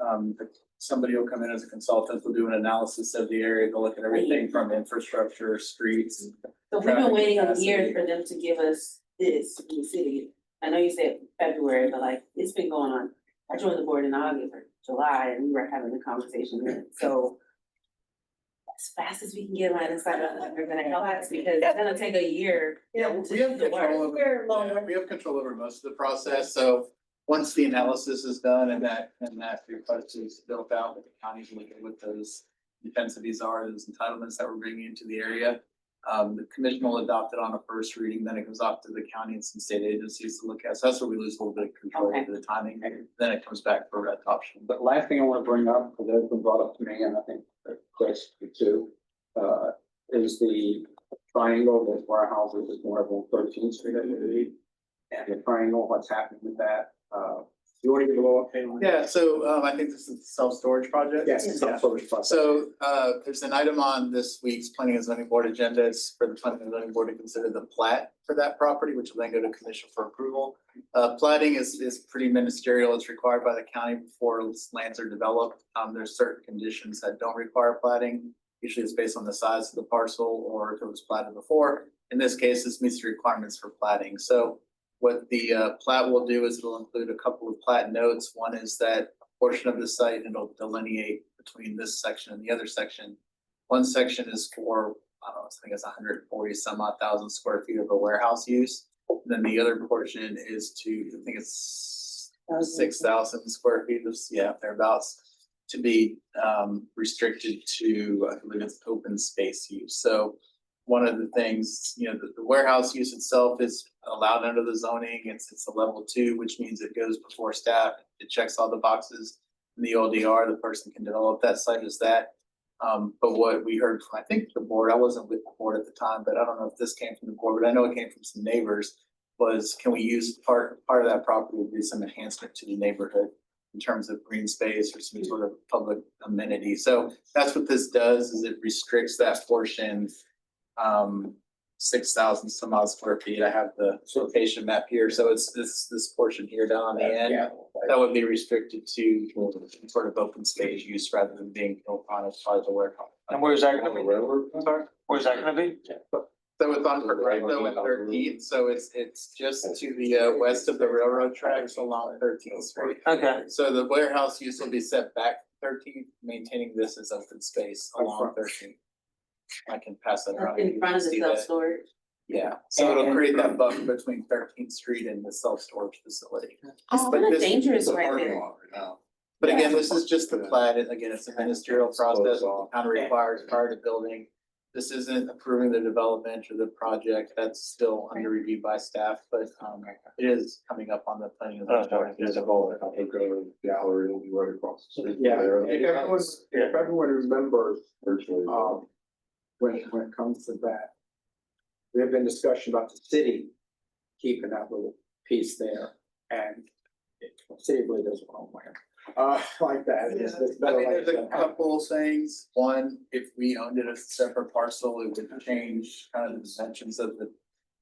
Somebody will come in as a consultant, they'll do an analysis of the area, they'll look at everything from infrastructure, streets. So we've been waiting a year for them to give us this in the city. I know you said February, but like, it's been going on. I joined the board in August or July and we were having a conversation then, so. As fast as we can get line of sight on that, they're gonna help us because it's gonna take a year. Yeah, to we have do the work. control over, we have control over most of the process, so once the analysis is done and that request is built out, with the counties looking what those intensities are, those entitlements that we're bringing into the area. The commission will adopt it on a first reading, then it goes off to the county and some state agencies to look at, so that's where we lose a little bit of control Okay. over the timing, then it comes back for adoption. But last thing I want to bring up, because that's been brought up to me, and I think Chris did too, is the triangle that warehouses is more of on 13th Street, I believe. And the triangle, what's happening with that? You want to give a little update on that? Yeah, so I think this is the self-storage project. Yes, it's Yeah. self-storage process. So there's an item on this week's planning and zoning board agenda. It's for the planning and zoning board to consider the plat for that property, which will then go to commission for approval. Platting is pretty ministerial. It's required by the county before lands are developed. There's certain conditions that don't require platting. Usually it's based on the size of the parcel or if it was platted before. In this case, this meets the requirements for platting. So what the plat will do is it'll include a couple of plat notes. One is that portion of the site, and it'll delineate between this section and the other section. One section is for, I don't know, I think it's 140 some odd thousand square feet of a warehouse use. Then the other portion is to, I think it's 6,000 square feet of, thereabouts, to be restricted to, I believe it's open space use. So one of the things, the warehouse use itself is allowed under the zoning. It's a level 2, which means it goes before staff. It checks all the boxes. In the ODR, the person can develop that site as that. But what we heard from, I think the board, I wasn't with the board at the time, but I don't know if this came from the board, but I know it came from some neighbors, was can we use part of that property to do some enhancement to the neighborhood in terms of green space or some sort of public amenity. So that's what this does, is it restricts that portion. 6,000 some odd square feet. I have the location map here. So it's this portion here down on the end. That would be restricted to some sort of open space use rather than being built on as part of the warehouse. And where's that gonna be? I'm sorry? Where's that gonna be? So it's on Though at 13th, so it's just to the west of the railroad tracks along 13th Street. Okay. So the warehouse use will be set back 13th, maintaining this as open space along 13th. I can pass that around. In front of the See that. self-storage. Yeah, so it'll create that buffer between 13th Street and the self-storage facility. It's But kind of this- dangerous It's a right parking there. lot right now. But again, this is just the plat, and again, it's a ministerial process, the county requires prior to building. This isn't approving the development or the project, that's still under review by staff, but it is coming up on the planning. and zoning. There's a bowl, I'll go to the gallery, it'll be right across the street. Yeah, there. if everyone remembers, Virtually. when it comes to that, we have been discussion about the city keeping that little piece there, and the city really doesn't want to win. Like that. It's I better think like there's a that. couple things. One, if we owned it as a separate parcel, it would change kind of the dimensions of the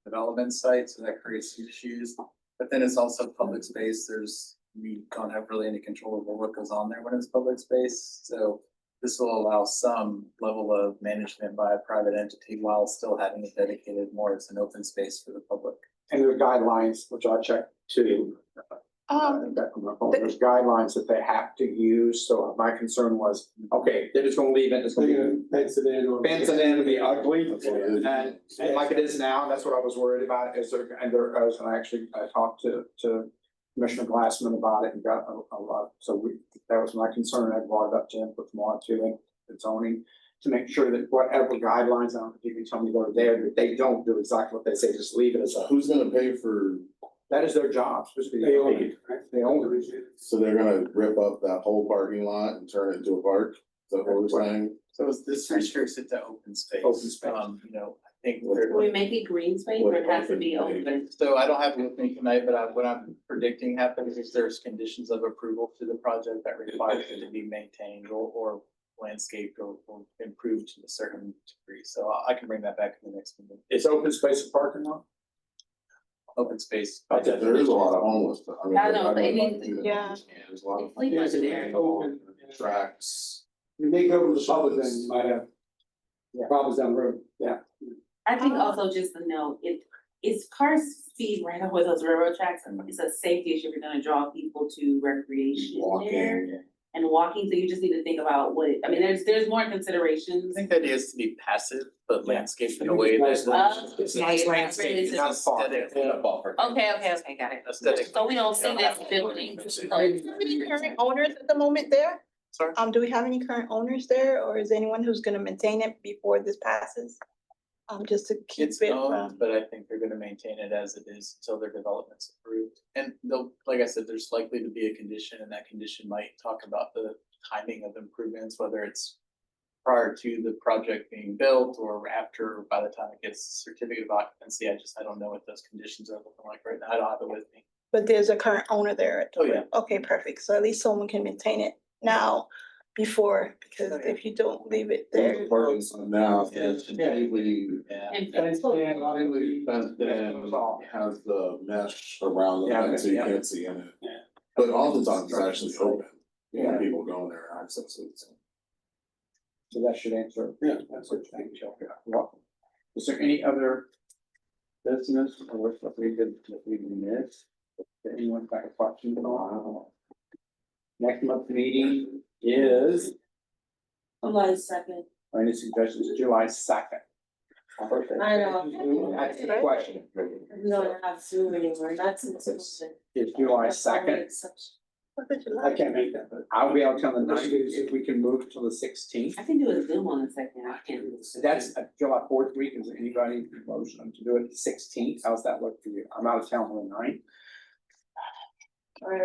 development site, so that creates some issues. But then it's also public space. We don't have really any control over what goes on there when it's public space. So this will allow some level of management by a private entity while still having it dedicated more as an open space for the public. And there are guidelines, which I checked too. Back on my phone, there's guidelines that they have to use, so my concern was, okay, they're just gonna leave it, it's gonna be. Fence it in. Fence it in, it'll be ugly, and like it is now, that's what I was worried about, and I actually talked to Commissioner Glassman about it and got a lot, so that was my concern, I brought it up to him for tomorrow too, and zoning, to make sure that whatever guidelines, I don't know if you can tell me what are there, that they don't do exactly what they say, just leave it as a. Who's gonna pay for, That is their job, supposed to be. They own it, right? They own it. so they're gonna rip up that whole parking lot and turn it into a park? Is that what we're saying? So this restricts it to open space. Open space. You know, I think Will we make it green space or it has to be open? so I don't have it with me tonight, but what I'm predicting happens is there's conditions of approval to the project that requires it to be maintained or landscaped or improved to a certain degree. So I can bring that back in the next meeting. It's open space and parking lot? Open space. There is a lot of homeless, but I mean. I know, but it don't needs- know. yeah. There's a lot of. It's legal Yes, it there. is open. Tracks. You make over the public, then you might have problems down the road. Yeah. I think also just to know, if cars speed right over those railroad tracks, it's a safety issue if you're gonna draw people to recreation there. Walking. And walking, so you just need to think about what, I mean, there's more I considerations. think the idea is to be passive, but Yeah. landscaped in a way that. It's Yeah, nice yeah, landscape, it's it's not far. aesthetic. Okay, got it. Aesthetic. So we don't see this building. Do we have any current owners at the moment there? Sorry? Do we have any current owners there, or is anyone who's gonna maintain it before this passes? Just to keep It's it, owned, but I think they're gonna maintain it as it is until their development's approved. And they'll, like I said, there's likely to be a condition, and that condition might talk about the timing of improvements, whether it's prior to the project being built or after, by the time it gets certificate of occupancy. I don't know what those conditions are looking like right now. I don't have it with me. but there's a current owner there at the. Oh, yeah. Okay, perfect, so at least someone can maintain it now before, because Oh, yeah. if you don't leave it There's there. a parking sign now, Yeah. it's completely, Yeah. And completely fenced in, has the mesh around the Yeah, fence, so you yeah. can't see in it. Yeah. But oftentimes it's actually open, Yeah. people go in there and access it, so. So that should answer. Yeah. That's what you think, Joe. You're welcome. Is there any other business or stuff we did, that we missed? Did anyone got a question on? Next month's meeting is, July 2nd. or any suggestions, July 2nd. I know. That's the question. We don't have Zoom anymore, that's in Zoom. It's July 2nd. I can't make that, but I'll be out till the 9th, if we can move till the 16th. I can do a Zoom on the second, I can't do this. That's July 4th week, is there anybody motion to do it the 16th? How's that look for you? I'm out of town on the 9th.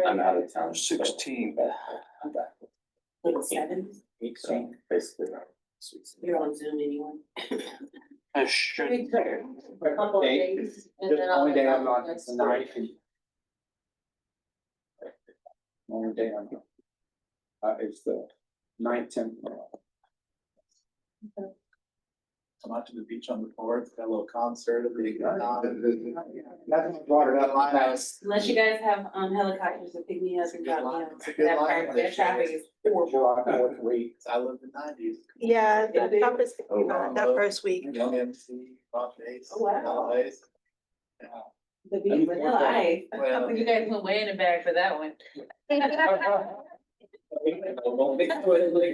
I'm out of town. 16. For the seventh, 18th. Basically. you're on Zoom anyway. I should. Couple of Date. days, and The then I'll only be day I'm back not, next it's the week. 9th. Only day I'm not. It's the 9th, 10th. Come out to the beach on the fourth, got a little concert at the. That's brought it up. Unless you guys have helicopters to pick me up and drop me off. It's a good That line. part, that traffic is horrible. July 4th week. I lived in the 90s. Yeah, the top is, Oh, wow. that first week. Young MC, Bob Bass. Oh, wow. Vanilla Ice. The beach Vanilla Ice. Well- You guys went way in the bag for that one. It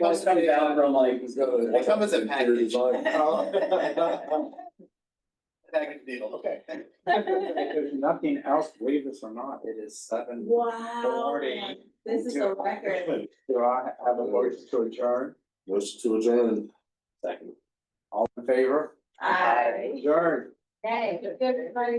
comes down from like, They come as a package. Package deal. Okay. If there's nothing else, believe this or not, it is 7:40. Wow, this is a record. Do I have a motion to adjourn? Motion to adjourn. Second. All in favor? Aye. Adjourn. Hey, everybody.